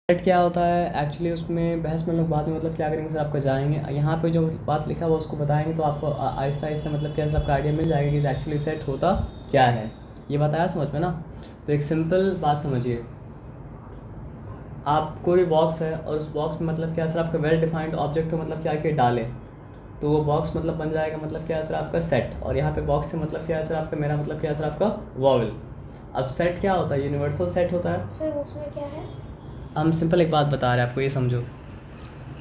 Set क्या होता है एक्चुअली, उसमें बहस में लोग बाद में मतलब क्या करेंगे सर, आपको जाएंगे यहाँ पे जो बात लिखा हुआ उसको बताएंगे तो आपको आहिस्ता आहिस्ता मतलब क्या सर आपका आइडिया मिल जाएगा कि एक्चुअली सेट होता क्या है। ये बताया समझ में ना। तो एक सिंपल बात समझिए, आप कोई बॉक्स है और उस बॉक्स में मतलब क्या सर आपका वेल डिफाइंड ऑब्जेक्ट को मतलब क्या कि डालें तो वो बॉक्स मतलब बन जाएगा मतलब क्या सर आपका सेट। और यहाँ पे बॉक्स से मतलब क्या सर आपका, मेरा मतलब क्या सर आपका वॉवल। अब सेट क्या होता है, यूनिवर्सल सेट होता है। सर बॉक्स में क्या है? हम सिंपल एक बात बता रहे हैं आपको, ये समझो।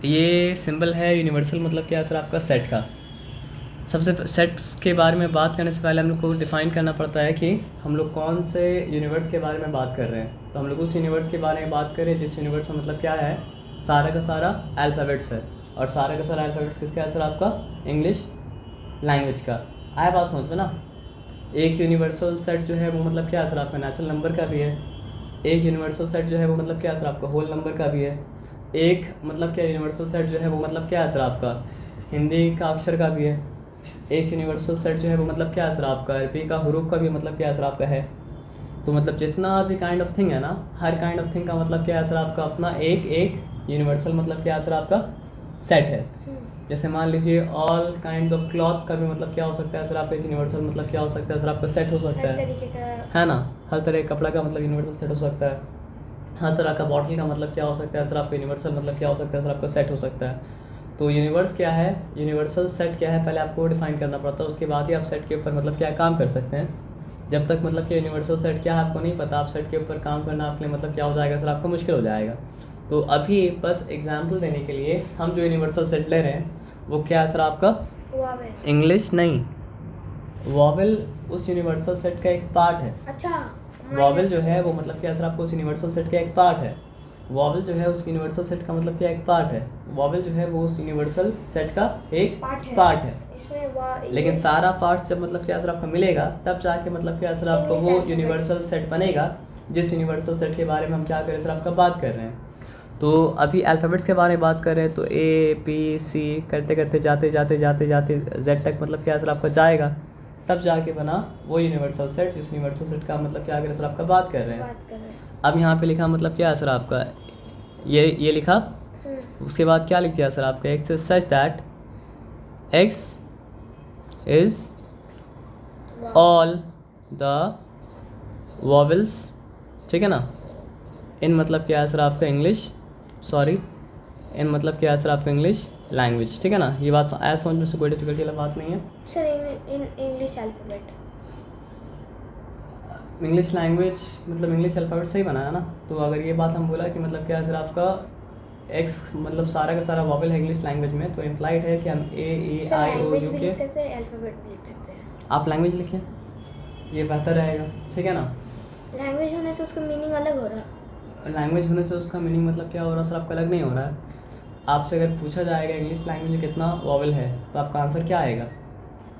ये सिंबल है यूनिवर्सल मतलब क्या सर आपका सेट का। सबसे सेट्स के बारे में बात करने से पहले हम लोग को डिफ़ाइन करना पड़ता है कि हम लोग कौन से यूनिवर्स के बारे में बात कर रहे हैं। तो हम लोग उस यूनिवर्स के बारे में बात करें जिस यूनिवर्स में मतलब क्या है, सारा का सारा अल्फ़ाबेट्स है। और सारा का सारा अल्फ़ाबेट्स किसका है सर आपका, इंग्लिश लैंग्वेज का। आया बात समझ में ना। एक यूनिवर्सल सेट जो है वो मतलब क्या है सर आपका नेचुरल नंबर का भी है। एक यूनिवर्सल सेट जो है वो मतलब क्या है सर आपका होल नंबर का भी है। एक मतलब क्या यूनिवर्सल सेट जो है वो मतलब क्या है सर आपका हिंदी का अक्षर का भी है। एक यूनिवर्सल सेट जो है वो मतलब क्या है सर आपका अरबी का हरूफ का भी मतलब क्या है सर आपका है। तो मतलब जितना भी काइंड ऑफ थिंग है ना, हर काइंड ऑफ थिंग का मतलब क्या है सर आपका अपना एक एक यूनिवर्सल मतलब क्या है सर आपका सेट है। जैसे मान लीजिए ऑल काइंड्स ऑफ क्लॉथ का भी मतलब क्या हो सकता है सर आपका एक यूनिवर्सल मतलब क्या हो सकता है सर आपका सेट हो सकता हर है। तरीके का। है ना। हर तरह का कपड़ा का मतलब यूनिवर्सल सेट हो सकता है। हर तरह का बॉटल का मतलब क्या हो सकता है सर आपका यूनिवर्सल मतलब क्या हो सकता है सर आपका सेट हो सकता है। तो यूनिवर्स क्या है, यूनिवर्सल सेट क्या है, पहले आपको डिफाइन करना पड़ता है, उसके बाद ही आप सेट के ऊपर मतलब क्या काम कर सकते हैं। जब तक मतलब कि यूनिवर्सल सेट क्या है आपको नहीं पता, आप सेट के ऊपर काम करना आपके लिए मतलब क्या हो जाएगा सर आपको मुश्किल हो जाएगा। तो अभी बस एग्जाम्पल देने के लिए हम जो यूनिवर्सल सेट ले रहे हैं वो क्या है सर आपका, वावेल। इंग्लिश नहीं, वॉवेल उस यूनिवर्सल सेट का एक पार्ट है। अच्छा। वॉवेल जो है वो मतलब क्या सर आपको उस यूनिवर्सल सेट का एक पार्ट है। वॉवेल जो है उस यूनिवर्सल सेट का मतलब क्या एक पार्ट है। वॉवेल जो है वो उस यूनिवर्सल सेट का एक पार्ट है। इसमें लेकिन सारा पार्ट जब मतलब क्या सर आपका मिलेगा तब जाके मतलब क्या सर आपको English वो alphabets। यूनिवर्सल सेट बनेगा जिस यूनिवर्सल सेट के बारे में हम क्या करें सर आपका बात कर रहे हैं। तो अभी अल्फ़ाबेट्स के बारे में बात कर रहे हैं तो ए बी सी करते करते जाते जाते जाते जाते जेड तक मतलब क्या सर आपका जाएगा, तब जाके बना वो यूनिवर्सल सेट जिस यूनिवर्सल सेट का मतलब क्या करें सर आपका बात कर रहे हैं। अब यहाँ पे लिखा मतलब क्या है सर आपका, ये लिखा। उसके बाद क्या लिख दिया सर आपका, X is such that x is all the vowels, ठीक है ना। इन मतलब क्या है सर आपका इंग्लिश, सॉरी इन मतलब क्या है सर आपका इंग्लिश लैंग्वेज, ठीक है ना। ये बात ऐसा समझ में से कोई डिफिकल्टी वाला बात नहीं है sir. In English alphabet. English language मतलब इंग्लिश अल्फ़ाबेट सही बना है ना। तो अगर ये बात हम बोला कि मतलब क्या है सर आपका एक्स मतलब सारा का सारा वॉवल है इंग्लिश लैंग्वेज में, तो इम्प्लाइड है कि हम ए आई ओ यू के अल्फाबेट भी लिख सकते हैं। आप लैंग्वेज लिखिए, ये बेहतर रहेगा, ठीक है ना। लैंग्वेज होने से उसका मीनिंग अलग हो रहा है। लैंग्वेज होने से उसका मीनिंग मतलब क्या हो रहा है सर आपका अलग नहीं हो रहा है। आपसे अगर पूछा जाएगा इंग्लिश लैंग्वेज में कितना वॉवल है तो आपका आंसर क्या आएगा,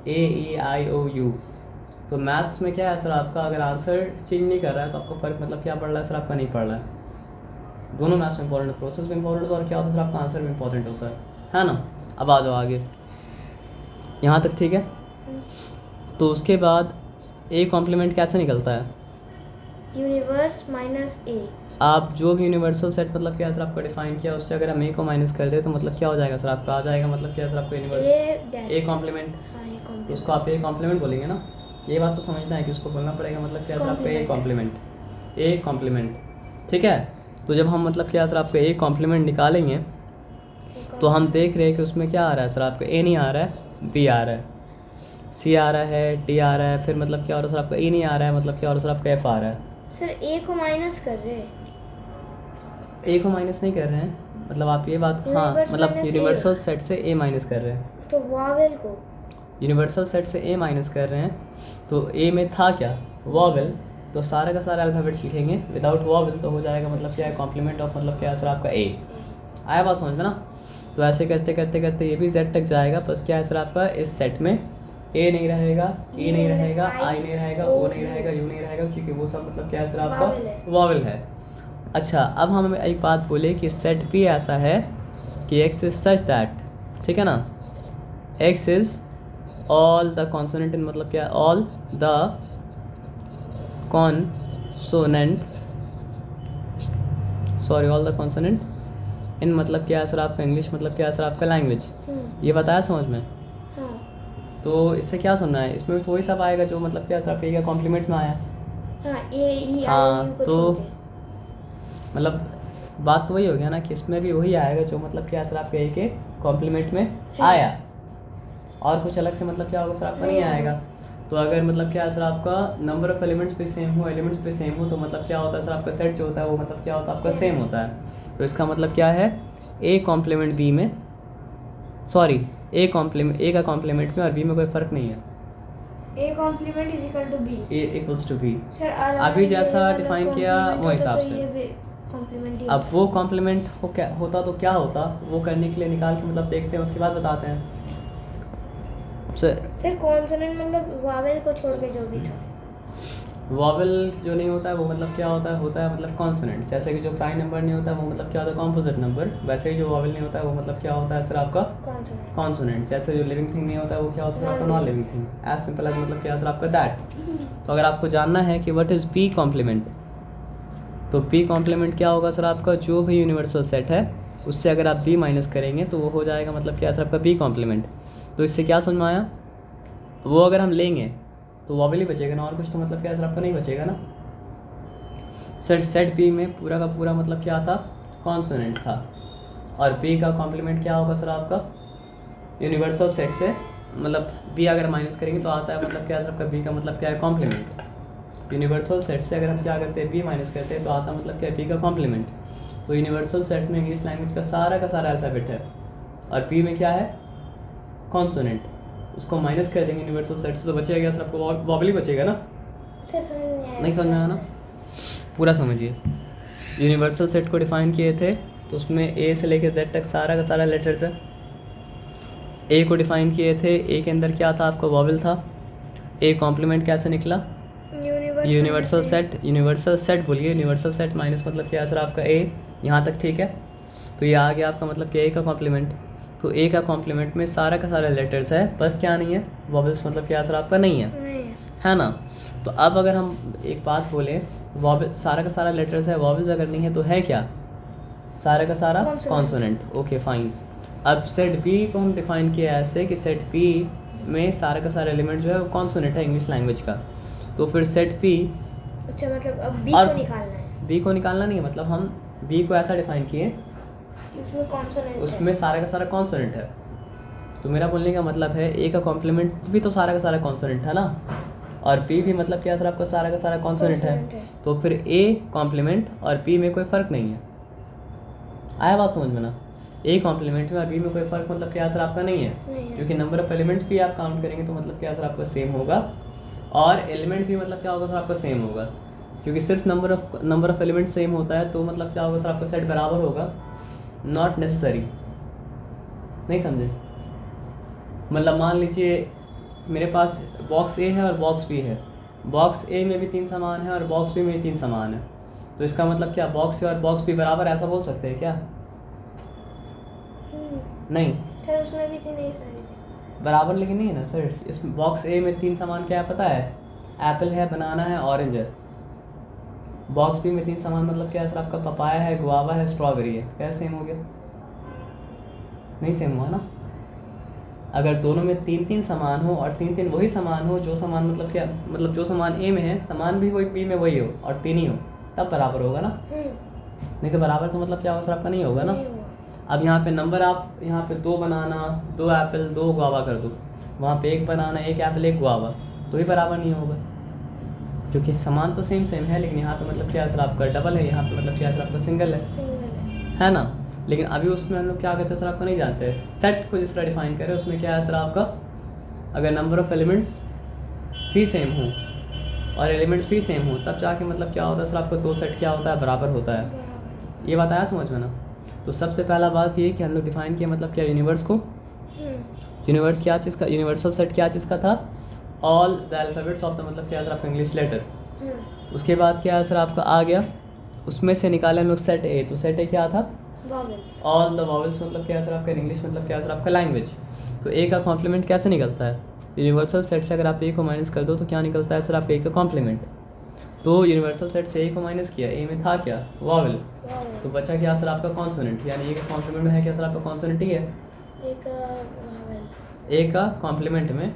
ए आई ओ यू। तो मैथ्स में क्या है सर आपका, अगर आंसर चेंज नहीं कर रहा है तो आपको फ़र्क मतलब क्या पड़ रहा है सर आपका, नहीं पड़ रहा है। दोनों मैथ्स में इंपॉर्टेंट, प्रोसेस भी इंपॉर्टेंट होता है और क्या होता है सर आपका आंसर भी इंपॉर्टेंट होता है ना। अब आ जाओ आगे, यहाँ तक ठीक है। तो उसके बाद ए कॉम्प्लीमेंट कैसे निकलता है, यूनिवर्स माइनस ए। आप जो भी यूनिवर्सल सेट मतलब क्या सर आपका डिफाइन किया उससे अगर हम ए को माइनस कर दे तो मतलब क्या हो जाएगा सर आपका, आ जाएगा मतलब क्या सर आपका यूनिवर्स ए कॉम्प्लीमेंट। उसको आप ए कॉम्प्लीमेंट बोलेंगे ना। ये बात तो समझना है कि उसको बोलना पड़ेगा मतलब क्या सर आपका ए कॉम्प्लीमेंट, ठीक है। तो जब हम मतलब क्या सर आपका ए कॉम्प्लीमेंट निकालेंगे तो हम देख रहे हैं कि उसमें क्या आ रहा है सर आपका, ए नहीं आ रहा है, बी आ रहा है, सी आ रहा है, डी आ रहा है, फिर मतलब क्या हो रहा है सर आपका ई नहीं आ रहा है, मतलब क्या हो रहा है सर आपका एफ आ रहा है। सर ए को माइनस कर रहे हैं। ए को माइनस नहीं कर रहे हैं, मतलब आप ये बात, हाँ मतलब यूनिवर्सल सेट से ए माइनस कर रहे हैं। तो वॉवेल को यूनिवर्सल सेट से ए माइनस कर रहे हैं, तो ए में था क्या, वॉवेल। तो सारा का सारा अल्फ़ाबेट्स लिखेंगे विदाउट वॉवेल तो हो जाएगा मतलब क्या है कॉम्प्लीमेंट ऑफ मतलब क्या है सर आपका ए। आया बात समझ में ना। तो ऐसे करते करते करते ये भी जेड तक जाएगा, बस क्या है सर आपका इस सेट में ए नहीं रहेगा, ई नहीं रहेगा, आई नहीं रहेगा, ओ नहीं रहेगा, यू नहीं रहेगा, क्योंकि वो सब मतलब क्या है सर आपका वॉवेल है। अच्छा अब हम एक बात बोले कि सेट भी ऐसा है कि एक्स इज सच दैट, ठीक है ना, X is all the consonant in मतलब क्या, all the sorry all the consonant in मतलब क्या है सर आपका इंग्लिश मतलब क्या है सर आपका लैंग्वेज। ये बताया समझ में। हाँ तो इससे क्या सुनना है, इसमें भी वही सब आएगा जो मतलब क्या सर आपका ये कॉम्प्लीमेंट में आया। हाँ ये ई हाँ, आई को तो छोड़ के। मतलब बात तो वही हो गया ना कि इसमें भी वही आएगा जो मतलब क्या सर आपके ए के कॉम्प्लीमेंट में आया, और कुछ अलग से मतलब क्या होगा सर आपका नहीं आएगा। तो अगर मतलब क्या है सर आपका नंबर ऑफ एलिमेंट्स भी सेम हो, एलिमेंट्स भी सेम हो, तो मतलब क्या होता है सर आपका सेट जो होता है वो मतलब क्या होता है आपका सेम होता है। तो इसका मतलब क्या है, ए कॉम्प्लीमेंट बी में, सॉरी ए का कॉम्प्लीमेंट में और बी में कोई फ़र्क नहीं है। A complement is equal to B. A equals to B. Sir अभी जैसा डिफाइन किया वो हिसाब से। कॉम्प्लीमेंट अब वो कॉम्प्लीमेंट हो क्या होता तो क्या होता, वो करने के लिए निकाल के मतलब देखते हैं, उसके बाद बताते हैं। सर कॉन्सोनेंट मतलब वावेल को छोड़ के जो भी था। वॉवल जो नहीं होता है वो मतलब क्या होता है मतलब कॉन्सोनेंट। जैसे कि जो प्राइम नंबर नहीं होता है वो मतलब क्या होता है कॉम्पोजिट नंबर, वैसे ही जो वॉवल नहीं होता है वो मतलब क्या होता है सर आपका कॉन्सोनेंट। कॉन्सोनेंट। जैसे जो लिविंग थिंग नहीं होता है वो क्या होता है सर आपका non living thing. As simple as मतलब क्या है सर आपका दैट। तो अगर आपको जानना है कि व्हाट इज़ पी कॉम्प्लीमेंट, तो पी कॉम्प्लीमेंट क्या होगा सर आपका, जो भी यूनिवर्सल सेट है उससे अगर आप बी माइनस करेंगे तो वो हो जाएगा मतलब क्या है सर आपका बी कॉम्प्लीमेंट। तो इससे क्या समझ में आया, वो अगर हम लेंगे तो वॉवल ही बचेगा ना, और कुछ तो मतलब क्या है सर आपका नहीं बचेगा ना। सर सेट बी में पूरा का पूरा मतलब क्या था, कॉन्सोनेंट था, और बी का कॉम्प्लीमेंट क्या होगा सर आपका यूनिवर्सल सेट से, मतलब बी अगर माइनस करेंगे तो आता है मतलब क्या है सर आपका बी का मतलब क्या है कॉम्प्लीमेंट। यूनिवर्सल सेट से अगर हम क्या करते हैं बी माइनस करते हैं तो आता मतलब क्या है बी का कॉम्प्लीमेंट। तो यूनिवर्सल सेट में इंग्लिश लैंग्वेज का सारा अल्फ़ाबेट है, और बी में क्या है कॉन्सोनेंट, उसको माइनस कर देंगे यूनिवर्सल सेट से तो बचेगा क्या सर आपको वॉवल ही बचेगा ना। नहीं समझ में आया ना, पूरा समझिए। यूनिवर्सल सेट को डिफाइन किए थे तो उसमें ए से लेकर जेड तक सारा का सारा लेटर्स है। ए को डिफाइन किए थे, ए के अंदर क्या था आपका वॉवल था। ए कॉम्प्लीमेंट कैसे निकला, यूनिवर्सल सेट बोलिए, यूनिवर्सल सेट माइनस मतलब क्या है सर आपका ए, यहाँ तक ठीक है। तो ये आ गया आपका मतलब क्या ए का कॉम्प्लीमेंट। तो ए का कॉम्प्लीमेंट में सारा का सारा लेटर्स है, बस क्या नहीं है वॉवल्स मतलब क्या सर आपका नहीं है ना। तो अब अगर हम एक बात बोलें, वॉवल सारा का सारा लेटर्स है, वॉवल्स अगर नहीं है तो है क्या, सारा का सारा कॉन्सोनेंट। Okay fine. अब सेट बी को हम डिफाइन किया ऐसे कि सेट बी में सारा का सारा एलिमेंट जो है वो कॉन्सोनेंट है इंग्लिश लैंग्वेज का। तो फिर सेट बी, अच्छा मतलब अब बी को निकालना है। बी को निकालना नहीं है, मतलब हम बी को ऐसा डिफाइन किए उसमें कॉन्सोनेंट उसमें सारा का सारा कॉन्सोनेंट है। तो मेरा बोलने का मतलब है ए का कॉम्प्लीमेंट भी तो सारा का सारा कॉन्सोनेंट था ना, और बी भी मतलब क्या सर आपका सारा का सारा कॉन्सोनेंट है। तो फिर ए कॉम्प्लीमेंट और बी में कोई फ़र्क नहीं है। आया बात समझ में ना, ए कॉम्प्लीमेंट में और बी में कोई फ़र्क मतलब क्या सर आपका नहीं है, क्योंकि नंबर ऑफ़ एलिमेंट्स भी आप काउंट करेंगे तो मतलब क्या सर आपका सेम होगा, और एलिमेंट भी मतलब क्या होगा सर आपका सेम होगा, क्योंकि सिर्फ नंबर ऑफ़ एलिमेंट सेम होता है तो मतलब क्या होगा सर आपका सेट बराबर होगा, नॉट नेसेसरी। नहीं समझे, मतलब मान लीजिए मेरे पास बॉक्स ए है और बॉक्स बी है, बॉक्स ए में भी 3 सामान है और बॉक्स बी में भी 3 सामान है, तो इसका मतलब क्या बॉक्स ए और बॉक्स बी बराबर, ऐसा बोल सकते हैं क्या? नहीं सर उसमें भी 3 नहीं सर बराबर, लेकिन नहीं है ना सर। इस बॉक्स ए में 3 सामान क्या है पता है, एप्पल है, बनाना है, ऑरेंज है। बॉक्स बी में 3 सामान मतलब क्या है सर आपका पपाया है, गुआवा है, स्ट्रॉबेरी है। क्या सेम हो गया? नहीं सेम हुआ ना। अगर दोनों में 3 सामान हो और 3 वही सामान हो, जो सामान मतलब क्या, मतलब जो सामान ए में है सामान भी वही बी में वही हो और 3 ही हो, तब बराबर होगा ना। नहीं तो बराबर तो मतलब क्या होगा सर आपका नहीं होगा ना। अब यहाँ पे नंबर आप यहाँ पे 2 बनाना, 2 एप्पल 2 गुआवा कर दो, वहाँ पे 1 बनाना 1 एप्पल 1 गुआवा, तो भी बराबर नहीं होगा, क्योंकि सामान तो सेम है, लेकिन यहाँ पे मतलब क्या है सर आपका डबल है, यहाँ पे मतलब क्या है सर आपका सिंगल है ना। लेकिन अभी उसमें हम लोग क्या करते हैं सर आपका नहीं जानते, सेट को जिस तरह डिफाइन करें उसमें क्या है सर आपका, अगर नंबर ऑफ़ एलिमेंट्स भी सेम हो और एलिमेंट्स भी सेम हो तब जाके मतलब क्या होता है सर आपका 2 सेट क्या होता है बराबर होता है। ये बात आया समझ में ना। तो सबसे पहला बात ये कि हम लोग डिफाइन किया मतलब क्या यूनिवर्स को, यूनिवर्स क्या चीज़ का, यूनिवर्सल सेट क्या चीज़ का था, all the alphabets of the मतलब क्या सर आपका इंग्लिश लेटर। उसके बाद क्या है सर आपका आ गया, उसमें से निकाले हम लोग सेट ए, तो सेट ए क्या था, ऑल द वॉवल्स मतलब क्या है सर आपका इंग्लिश मतलब क्या है सर आपका लैंग्वेज। तो ए का कॉम्प्लीमेंट कैसे निकलता है, यूनिवर्सल सेट से अगर आप ए को माइनस कर दो तो क्या निकलता है सर आपका ए का कॉम्प्लीमेंट। तो यूनिवर्सल सेट से ए को माइनस किया, ए में था क्या, वॉवेल, वावल तो बचा क्या सर आपका कॉन्सोनेंट, यानी ए का कॉम्प्लीमेंट में है क्या सर आपका कॉन्सोनेंट ही है, एक वावल ए का कॉम्प्लीमेंट में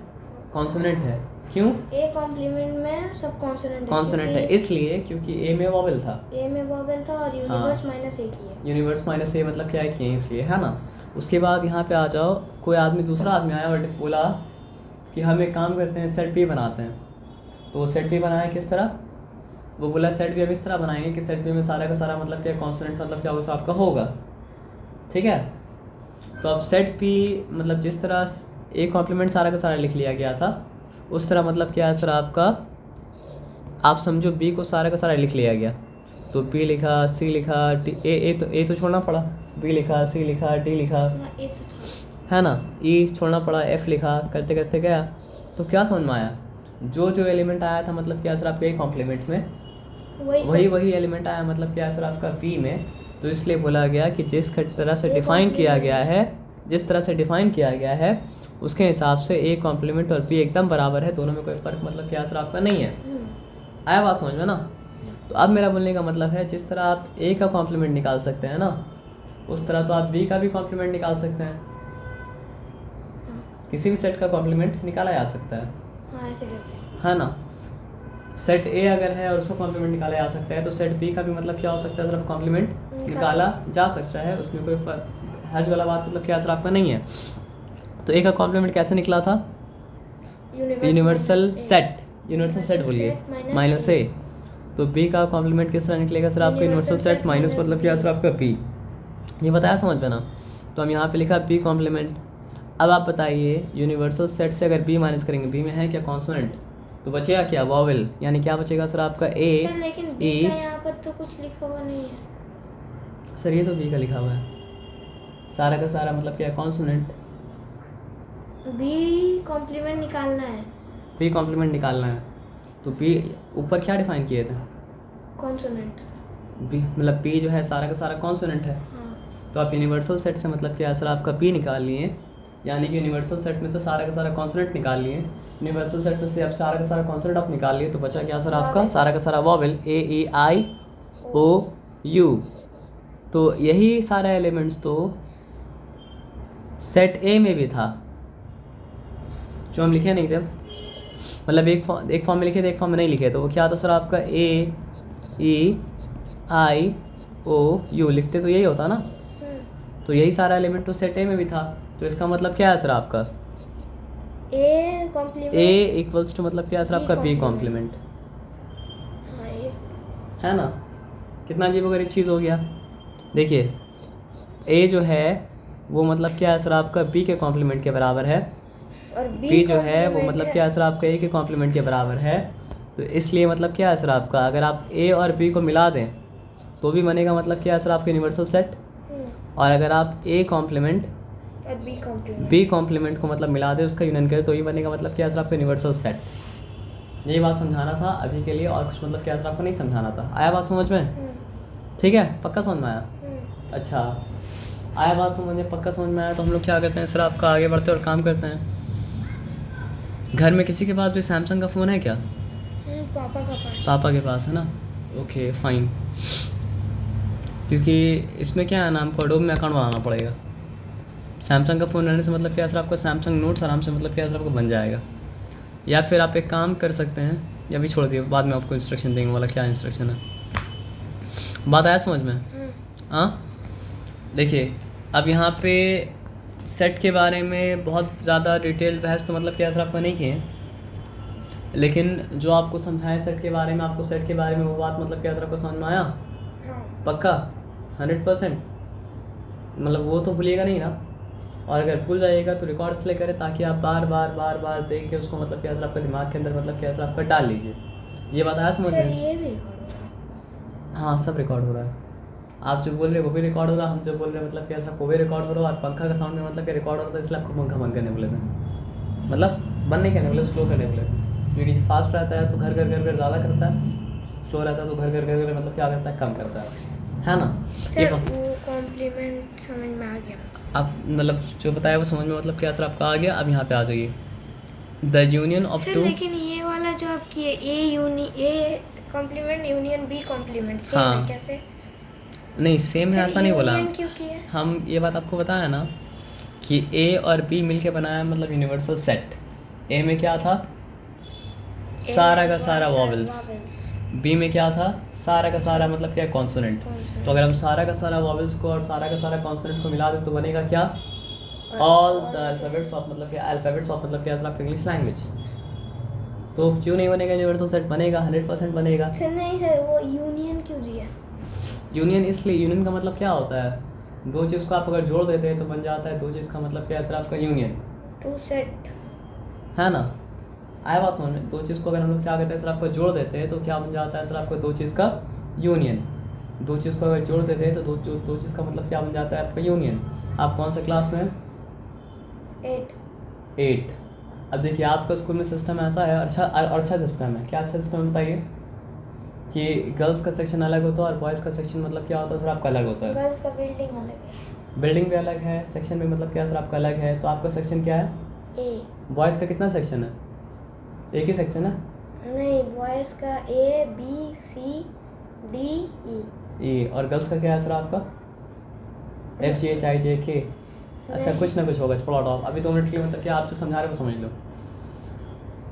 कॉन्सोनेंट है, क्यों ए कॉम्प्लीमेंट में सब कॉन्सोनेंट कॉन्सोनेंट है, इसलिए क्योंकि ए में वॉवेल था, ए में वावल था और यूनिवर्स माइनस ए की है। यूनिवर्स माइनस ए मतलब क्या है कि इसलिए, है ना। उसके बाद यहाँ पे आ जाओ, कोई आदमी दूसरा आदमी आया और बोला कि हम एक काम करते हैं सेट पी बनाते हैं, तो वो सेट पी बनाया किस तरह, वो बोला सेट पी हम इस तरह बनाएंगे कि सेट पी में सारा का सारा मतलब क्या कॉन्सोनेंट मतलब क्या होगा आपका होगा, ठीक है। तो अब सेट पी मतलब जिस तरह ए कॉम्प्लीमेंट सारा का सारा लिख लिया गया था, उस तरह मतलब क्या है सर आपका, आप समझो बी को सारा का सारा लिख लिया गया, तो बी लिखा, सी लिखा, डी, ए तो छोड़ना पड़ा, बी लिखा, सी लिखा, डी लिखा, हाँ, ए तो था। है ना, ई छोड़ना पड़ा, एफ लिखा, करते करते गया, तो क्या समझ में आया, जो जो एलिमेंट आया था मतलब क्या सर आपके ए कॉम्प्लीमेंट में, वही एलिमेंट आया मतलब क्या सर आपका बी में, तो इसलिए बोला गया कि जिस तरह से डिफ़ाइन किया गया है, जिस तरह से डिफ़ाइन किया गया है उसके हिसाब से ए कॉम्प्लीमेंट और बी एकदम बराबर है, दोनों में कोई फ़र्क मतलब क्या सर आपका नहीं है। आया बात समझ में ना। तो अब मेरा बोलने का मतलब है जिस तरह आप ए का कॉम्प्लीमेंट निकाल सकते हैं ना, उस तरह तो आप बी का भी कॉम्प्लीमेंट निकाल सकते हैं, किसी भी सेट का कॉम्प्लीमेंट निकाला जा सकता है, हाँ, ऐसे करके है ना। सेट ए अगर है और उसका कॉम्प्लीमेंट निकाला जा सकता है, तो सेट बी का भी मतलब क्या हो सकता है, सिर्फ कॉम्प्लीमेंट निकाला जा सकता है, उसमें कोई हर्ज वाला बात मतलब क्या सर आपका नहीं है। तो ए का कॉम्प्लीमेंट कैसे निकला था, यूनिवर्सल सेट बोलिए माइनस ए, तो बी का कॉम्प्लीमेंट किस तरह निकलेगा सर आपका, यूनिवर्सल सेट माइनस मतलब क्या सर आपका बी, ये बताया समझ में ना। तो हम यहाँ पे लिखा बी कॉम्प्लीमेंट। अब आप बताइए यूनिवर्सल सेट से अगर बी माइनस करेंगे, बी में है क्या कॉन्सोनेंट, तो बचेगा क्या वॉवेल, यानी क्या बचेगा सर आपका ए, सर, लेकिन बी ई, का यहाँ पर तो कुछ लिखा हुआ नहीं है। सर ये तो बी का लिखा हुआ है, सारा का सारा मतलब क्या है कॉन्सोनेंट, बी कॉम्प्लीमेंट निकालना है, बी कॉम्प्लीमेंट निकालना है, तो बी ऊपर क्या डिफाइन किए थे, कॉन्सोनेंट। बी मतलब बी जो है सारा का सारा कॉन्सोनेंट है, हाँ, तो आप यूनिवर्सल सेट से मतलब क्या सर आपका बी निकाल लिए, यानी कि यूनिवर्सल सेट में से सारा का सारा कॉन्सोनेंट निकाल लिए, यूनिवर्सल सेट में से आप सारा का सारा कॉन्सोनेंट आप निकाल लिए, तो बचा क्या सर आपका सारा का सारा vowel, A E I O you. तो यही सारा एलिमेंट्स तो सेट ए में भी था, जो हम लिखे नहीं थे, मतलब एक फॉर्म में लिखे थे, एक फॉर्म में नहीं लिखे, तो वो क्या था सर आपका ए ई आई ओ यू, लिखते तो यही होता ना, तो यही सारा एलिमेंट तो सेट ए में भी था, तो इसका मतलब क्या है सर आपका A complement, A equals to मतलब क्या है सर आपका बी कॉम्प्लीमेंट, हाँ, ए है ना। कितना अजीब गरीब चीज़ हो गया। देखिए ए जो है वो मतलब क्या है सर आपका बी के कॉम्प्लीमेंट के बराबर है, और बी जो है वो मतलब क्या है सर आपका ए के कॉम्प्लीमेंट के बराबर है, तो इसलिए मतलब क्या है सर आपका, अगर आप ए और बी को मिला दें तो भी बनेगा मतलब क्या है सर आपका यूनिवर्सल सेट, और अगर आप ए कॉम्प्लीमेंट और बी कॉम्प्लीमेंट को मतलब मिला दें उसका यूनियन करें, तो ये बनेगा मतलब क्या है सर आपका यूनिवर्सल सेट। यही बात समझाना था अभी के लिए, और कुछ मतलब क्या है सर आपको नहीं समझाना था। आया बात समझ में, ठीक है, पक्का समझ में आया, अच्छा आया बात समझ में, पक्का समझ में आया। तो हम लोग क्या करते हैं सर आपका, आगे बढ़ते और काम करते हैं। घर में किसी के पास भी सैमसंग का फ़ोन है क्या, पापा का पास, पापा के पास है ना, ओके फाइन, क्योंकि इसमें क्या है ना, हमको एडोब में अकाउंट बनाना पड़ेगा। सैमसंग का फ़ोन रहने से मतलब क्या सर आपका सैमसंग नोट्स आराम से मतलब क्या सर आपको बन जाएगा, या फिर आप एक काम कर सकते हैं, या भी छोड़ दिए, बाद में आपको इंस्ट्रक्शन देंगे, वाला क्या इंस्ट्रक्शन है, बात आया समझ में। हाँ देखिए, अब यहाँ पे सेट के बारे में बहुत ज़्यादा डिटेल बहस तो मतलब क्या सर आपको नहीं किए, लेकिन जो आपको समझाएं सेट के बारे में, आपको सेट के बारे में वो बात मतलब क्या सर आपको समझ में आया, पक्का 100%, मतलब वो तो भूलिएगा नहीं ना, और अगर भूल जाइएगा तो रिकॉर्ड इसलिए करें ताकि आप बार बार देख के उसको मतलब क्या सर आपका दिमाग के अंदर मतलब क्या सर आपका डाल लीजिए। ये बताया समझ में, ये भी रिकॉर्ड हो रहा है, हाँ सब रिकॉर्ड हो रहा है, आप जो बोल रहे हैं वो भी रिकॉर्ड हो रहा है, हम जो बोल रहे हैं मतलब क्या सर वो भी रिकॉर्ड हो रहा है, और पंखा का साउंड में मतलब क्या रिकॉर्ड हो रहा था, इसलिए आपको पंखा बंद करने बोले थे, मतलब बंद नहीं करने बोले, स्लो करने बोले, क्योंकि फास्ट रहता है तो घर ज़्यादा करता है, स्लो रहता है तो घर मतलब क्या करता है, कम करता है ना। ये सर वो कॉम्प्लीमेंट समझ में आ गया, आप मतलब जो बताया वो समझ में मतलब क्या सर आपका आ गया। अब यहाँ पे आ जाइए, the union of sir two, लेकिन ये वाला जो आप किए A complement union B complement same हाँ। है कैसे? नहीं सेम है सर, ऐसा नहीं बोला यूनियन क्यों किया? हम ये बात आपको बताया ना कि ए और बी मिलके बनाया मतलब यूनिवर्सल सेट। ए में क्या था, सारा का सारा वॉवेल्स। बी में क्या था, सारा का सारा मतलब क्या, कॉन्सोनेंट। तो अगर हम सारा का सारा वॉवेल्स को और सारा का सारा कॉन्सोनेंट को मिला दें तो बनेगा क्या, ऑल द अल्फ़ाबेट्स ऑफ मतलब क्या, अल्फ़ाबेट्स ऑफ मतलब क्या सर इंग्लिश लैंग्वेज। तो क्यों नहीं बनेगा यूनिवर्सल सेट, बनेगा 100% बनेगा। सर नहीं सर, वो यूनियन क्यों दिया? यूनियन इसलिए, यूनियन का मतलब क्या होता है, दो चीज़ को आप अगर जोड़ देते हैं तो बन जाता है दो चीज़ का मतलब क्या है सर आपका यूनियन, टू सेट है ना। आया बात समझ में, दो चीज़ को अगर हम लोग क्या कहते हैं सर आपको जोड़ देते हैं तो क्या बन जाता है सर आपको दो चीज़ का यूनियन। दो चीज़ को अगर जोड़ देते हैं तो दो चीज़ का मतलब क्या बन जाता है आपका यूनियन। आप कौन से क्लास में? 8। अब देखिए आपका स्कूल में सिस्टम ऐसा है, अच्छा सिस्टम है। क्या अच्छा सिस्टम है बताइए, कि गर्ल्स का सेक्शन अलग होता है और बॉयज़ का सेक्शन मतलब क्या होता है सर आपका अलग होता है। गर्ल्स का बिल्डिंग अलग है, बिल्डिंग भी अलग है, सेक्शन भी मतलब क्या सर आपका अलग है। तो आपका सेक्शन क्या है? ए। बॉयज़ का कितना सेक्शन है? एक ही सेक्शन है? नहीं, बॉयज का ए बी सी डी ई। और गर्ल्स का क्या है सर आपका? एफ जी एच आई जे के। अच्छा नहीं। कुछ ना कुछ होगा, प्लॉट ऑफ। अभी 2 मिनट के लिए मतलब क्या आप जो समझा रहे हो समझ लो।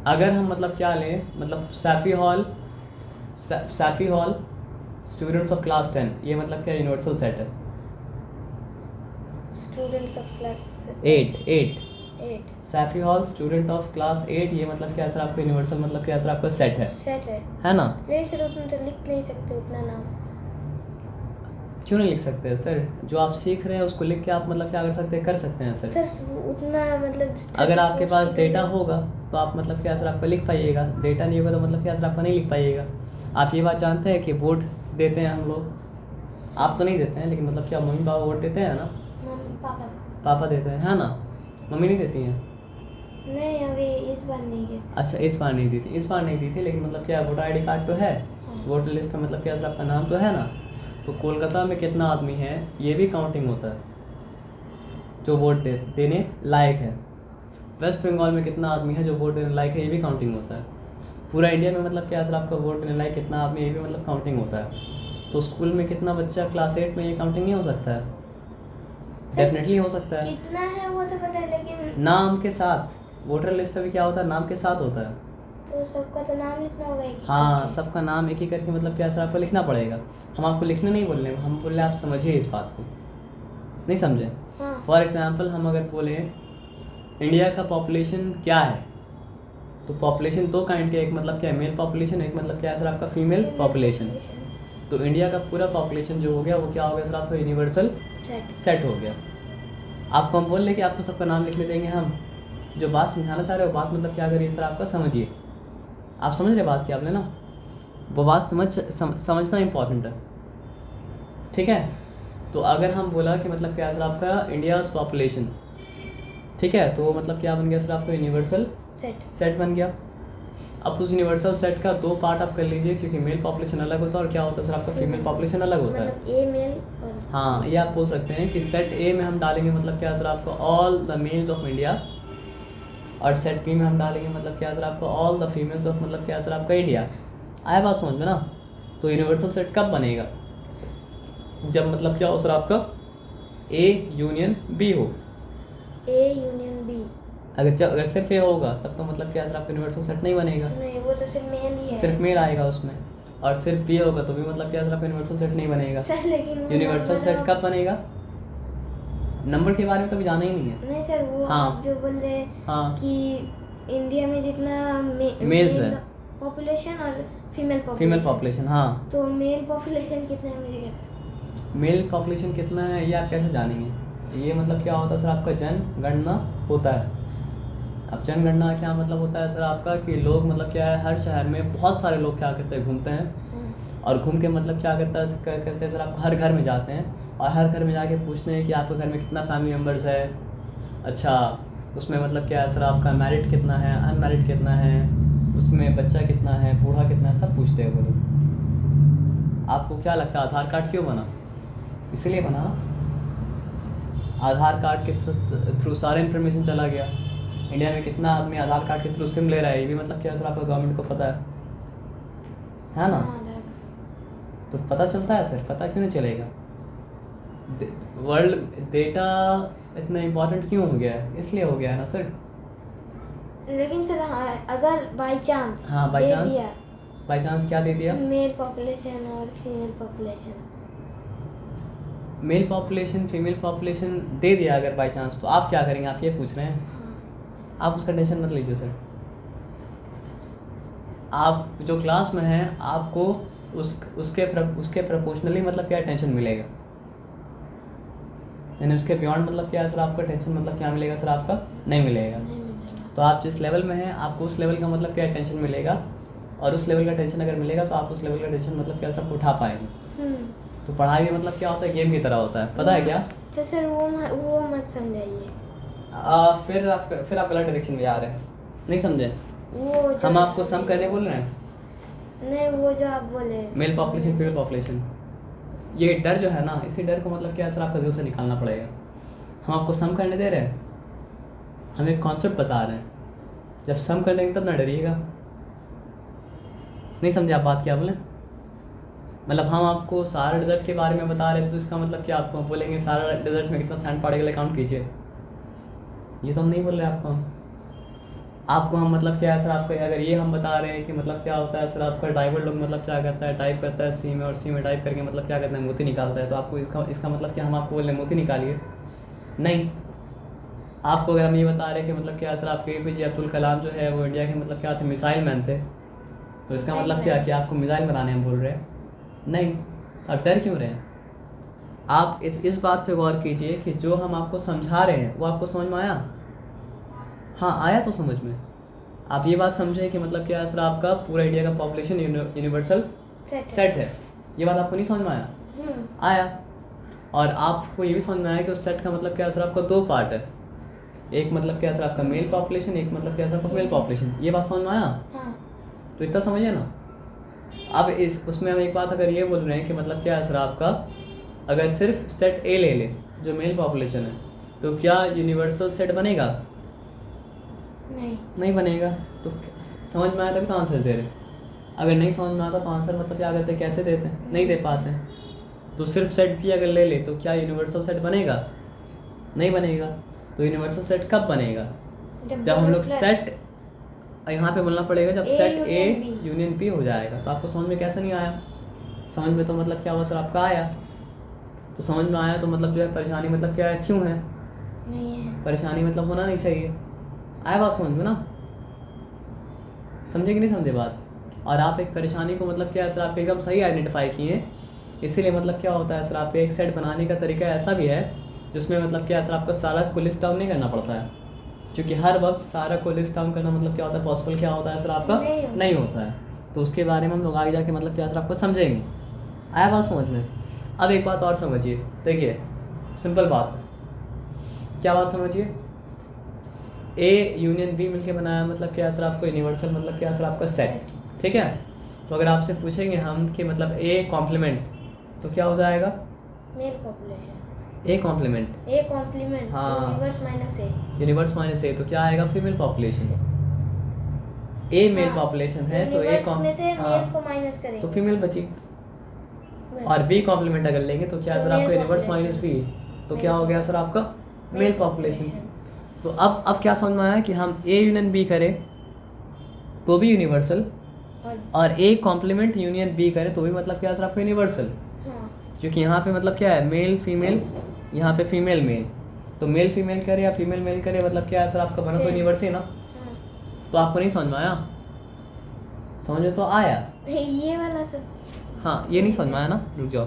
अगर हम मतलब क्या लें, मतलब Saifi hall students of class 10, ये मतलब क्या यूनिवर्सल सेट है। Students of class 8 8 Saifi hall student of class 8, ये मतलब क्या सर आपका यूनिवर्सल मतलब क्या सर आपका सेट सेट है ना। लेकिन सर उतना तो लिख नहीं सकते उतना नाम। क्यों नहीं लिख सकते सर, जो आप सीख रहे हैं उसको लिख के आप मतलब क्या कर सकते हैं, कर सकते हैं सर। उतना मतलब अगर आपके पास डेटा होगा तो आप मतलब क्या सर आपका लिख पाइएगा, डेटा नहीं होगा तो मतलब क्या सर आपका नहीं लिख पाइएगा। आप ये बात जानते हैं कि वोट देते हैं हम लोग, आप तो नहीं देते हैं लेकिन मतलब क्या मम्मी पापा वोट देते हैं ना, पापा देते हैं, है ना, मम्मी नहीं देती हैं। नहीं अभी इस बार नहीं गए। अच्छा इस बार नहीं दी थी, इस बार नहीं दी थी, लेकिन मतलब क्या वोटर आई डी कार्ड तो है, वोटर लिस्ट में मतलब क्या सर आपका नाम तो है ना। तो कोलकाता में कितना आदमी है ये भी काउंटिंग होता है, जो वोट देने लायक है। वेस्ट बंगाल में कितना आदमी है जो वोट देने लायक है, ये भी काउंटिंग होता है। पूरा इंडिया में मतलब क्या सर आपका वोट देने लायक कितना आदमी, ये भी मतलब काउंटिंग होता है। तो स्कूल में कितना बच्चा क्लास 8 में, ये काउंटिंग नहीं हो सकता है? डेफिनेटली हो सकता है। कितना है वो तो पता है, लेकिन नाम के साथ, वोटर लिस्ट पे भी क्या होता है, नाम के साथ होता है। तो सबका तो नाम लिखना होगा एक ही हाँ करके। सबका नाम एक ही करके मतलब क्या सर आपको लिखना पड़ेगा। हम आपको लिखने नहीं बोल रहे, हम बोल रहे आप समझिए इस बात को, नहीं समझे। हाँ। फॉर एग्जांपल हम अगर बोले इंडिया का पॉपुलेशन क्या है, तो पॉपुलेशन 2 काइंड के, एक मतलब क्या है मेल पॉपुलेशन, एक मतलब क्या है सर आपका फीमेल पॉपुलेशन। तो इंडिया का पूरा पॉपुलेशन जो हो गया वो क्या हो गया सर आपका यूनिवर्सल सेट हो गया। आपको हम बोल रहे कि आपको सबका नाम लिखने देंगे, हम जो बात समझाना चाह रहे हो बात मतलब क्या करिए सर आपका समझिए। आप समझ रहे बात की आपने ना, वो बात समझना इम्पॉर्टेंट है, ठीक है। तो अगर हम बोला कि मतलब क्या सर आपका इंडियाज़ पॉपुलेशन, ठीक है, तो मतलब क्या बन गया सर आपका यूनिवर्सल सेट बन गया। अब उस यूनिवर्सल सेट का 2 पार्ट आप कर लीजिए, क्योंकि मेल पॉपुलेशन अलग होता है और क्या होता है सर आपका फीमेल पॉपुलेशन अलग होता है। मतलब ए मेल और हाँ ये आप बोल सकते हैं कि सेट ए में हम डालेंगे मतलब क्या सर आपको all the mails of India, और सेट बी में हम डालेंगे मतलब क्या सर आपको ऑल द फीमेल्स ऑफ मतलब क्या सर आपका इंडिया। आया बात समझ में ना। तो यूनिवर्सल सेट कब बनेगा, जब मतलब क्या हो सर आपका ए यूनियन बी हो। A union B. अगर सिर्फ ए होगा तब तो मतलब क्या सर आपका यूनिवर्सल सेट नहीं बनेगा, नहीं वो तो सिर्फ मेल ही है। सिर्फ मेल आएगा उसमें। और सिर्फ बी होगा तो भी मतलब क्या सर आपका यूनिवर्सल सेट नहीं बनेगा। सर लेकिन यूनिवर्सल सेट कब बनेगा, नंबर के बारे में तो अभी जाना ही नहीं है। नहीं सर वो हाँ। आप जो बोल रहे हाँ कि इंडिया में जितना मेल्स है, पॉपुलेशन और फीमेल पॉपुलेशन, हाँ। तो मेल पॉपुलेशन कितना है मुझे कैसे? मेल पॉपुलेशन कितना है ये आप कैसे जानेंगे, ये मतलब क्या होता है सर आपका जनगणना होता है। अब जनगणना क्या मतलब होता है सर आपका कि लोग मतलब क्या है हर शहर में बहुत सारे लोग क्या करते हैं घूमते हैं, और घूम के मतलब क्या करते हैं सर आप हर घर में जाते हैं और हर घर में जाके पूछते हैं कि आपके घर में कितना फैमिली मेम्बर्स है। अच्छा उसमें मतलब क्या है सर आपका मैरिड कितना है, अनमैरिड कितना है, उसमें बच्चा कितना है, बूढ़ा कितना है, सब पूछते हैं वो लोग। आपको क्या लगता है आधार कार्ड क्यों बना, इसीलिए बना ना। आधार कार्ड के थ्रू सारे इन्फॉर्मेशन चला गया। इंडिया में कितना आदमी आधार कार्ड के थ्रू सिम ले रहा है, ये भी मतलब क्या सर आपका गवर्नमेंट को पता है ना। तो पता चलता है सर, पता क्यों नहीं चलेगा? वर्ल्ड डेटा इतना इम्पोर्टेंट क्यों हो गया है? इसलिए हो गया है ना सर। लेकिन सर हाँ, अगर बाई चांस हाँ बाई चांस क्या दे दिया? मेल पॉपुलेशन और female population, male population female population दे दिया अगर बाई चांस, तो आप क्या करेंगे? आप ये पूछ रहे हैं? आप उसका टेंशन मत लीजिए सर। आप जो क्लास में हैं आपको उसके प्रोपोर्शनली मतलब क्या टेंशन मिलेगा, यानी उसके बियॉन्ड मतलब क्या है सर आपका टेंशन मतलब क्या मिलेगा सर? आपका नहीं मिलेगा। तो आप जिस लेवल में हैं आपको उस लेवल का मतलब क्या टेंशन मिलेगा, और उस लेवल का टेंशन अगर मिलेगा तो आप उस लेवल का टेंशन मतलब क्या सब उठा पाएंगे। तो पढ़ाई में मतलब क्या होता है, गेम की तरह होता है, पता है क्या? तो सर वो मत समझाइए। फिर आप गलत डायरेक्शन में आ रहे हैं, नहीं समझे? वो हम आपको सम करने बोल रहे हैं, नहीं वो जो आप बोले मेल पॉपुलेशन फीमेल पॉपुलेशन, ये डर जो है ना, इसी डर को मतलब क्या है सर आपका दिल से निकालना पड़ेगा। हम आपको सम करने दे रहे हैं, हम एक कॉन्सेप्ट बता रहे हैं, जब सम कर लेंगे तब ना डरिएगा। नहीं समझे आप बात क्या बोले? मतलब हम आपको सारा रिजल्ट के बारे में बता रहे हैं तो इसका मतलब क्या आपको बोलेंगे सारा रिजल्ट में कितना सैंड पार्टिकल काउंट कीजिए, ये तो हम नहीं बोल रहे आपको हम मतलब क्या है सर आपको अगर ये हम बता रहे हैं कि मतलब क्या होता है सर आपका डाइवर्ट लोग मतलब क्या करता है, टाइप करता है सी में, और सी में टाइप करके मतलब क्या करता है मोती निकालता है, तो आपको इसका मतलब क्या हम आपको बोल रहे हैं मोती निकालिए? नहीं। आपको अगर हम ये बता रहे हैं कि मतलब क्या सर आपके APJ अब्दुल कलाम जो है वो इंडिया के मतलब क्या थे मिसाइल मैन थे, तो इसका मतलब क्या कि आपको मिसाइल बनाने हम बोल रहे हैं? नहीं। आप डर क्यों रहे हैं? आप इस बात पे गौर कीजिए कि जो हम आपको समझा रहे हैं वो आपको समझ में आया? हाँ आया तो समझ में। आप ये बात समझे कि मतलब क्या सर आपका पूरा इंडिया का पॉपुलेशन यूनिवर्सल सेट है, ये बात आपको नहीं समझ में आया? आया। और आपको ये भी समझ में आया कि उस सेट का मतलब क्या सर आपका 2 पार्ट है, एक मतलब क्या सर आपका मेल पॉपुलेशन, एक मतलब क्या सर आपका फीमेल पॉपुलेशन, ये बात समझ में आया? तो इतना समझिए ना। अब उसमें हम एक बात अगर ये बोल रहे हैं कि मतलब क्या है सर आपका अगर सिर्फ सेट ए ले जो मेल पॉपुलेशन है, तो क्या यूनिवर्सल सेट बनेगा? नहीं बनेगा। तो समझ में आया तभी तो आंसर दे रहे। अगर नहीं समझ में आता तो आंसर मतलब क्या करते, कैसे देते हैं? नहीं दे पाते हैं। तो सिर्फ सेट भी अगर ले तो क्या यूनिवर्सल सेट बनेगा? नहीं बनेगा। तो यूनिवर्सल सेट कब बनेगा? जब हम लोग सेट, यहाँ पे बोलना पड़ेगा जब सेट ए यूनियन बी हो जाएगा। तो आपको समझ में कैसे नहीं आया? समझ में तो मतलब क्या हुआ सर आपका आया। तो समझ में आया तो मतलब जो है परेशानी मतलब क्या है, क्यों है? नहीं है। परेशानी मतलब होना नहीं चाहिए। आया बात समझ में ना? समझे कि नहीं समझे बात? और आप एक परेशानी को मतलब क्या है सर आप एकदम सही आइडेंटिफाई किए, इसीलिए मतलब क्या होता है सर आप एक सेट बनाने का तरीका ऐसा भी है जिसमें मतलब क्या है सर आपको सारा को लिस्ट डाउन नहीं करना पड़ता है, क्योंकि हर वक्त सारा को लिस्ट डाउन करना मतलब क्या होता है पॉसिबल क्या होता है सर आपका नहीं होता है। तो उसके बारे में हम लोग आगे जाके मतलब क्या सर आपको समझेंगे। आया बात समझ में? अब एक बात और समझिए, देखिए सिंपल बात है, क्या बात समझिए, ए यूनियन बी मिलके बनाया मतलब क्या सर आपको यूनिवर्सल मतलब क्या सर आपका सेट, ठीक है। तो अगर आपसे पूछेंगे हम कि मतलब ए कॉम्प्लीमेंट, तो क्या हो जाएगा? मेल पॉपुलेशन ए कॉम्प्लीमेंट, हाँ यूनिवर्स माइनस ए, तो क्या आएगा? Female population. A male population है तो ए में से मेल को माइनस करेंगे तो फीमेल बची, और बी कॉम्प्लीमेंट अगर लेंगे तो क्या सर आपका यूनिवर्स माइनस बी, तो क्या हो गया सर आपका मेल पॉपुलेशन। तो अब क्या समझ में आया कि हम ए यूनियन बी करें तो भी यूनिवर्सल, और ए कॉम्प्लीमेंट यूनियन बी करें तो भी मतलब क्या सर आपका यूनिवर्सल, क्योंकि यहाँ पे मतलब क्या है मेल फीमेल, यहाँ पे फीमेल मेल, तो मेल फीमेल करे या फीमेल मेल करे मतलब क्या है सर आपका बना तो यूनिवर्सल ना। तो आपको नहीं समझ में आया? समझ में तो आया ये वाला सर, हाँ ये नहीं समझ में आया ना, रुक जाओ।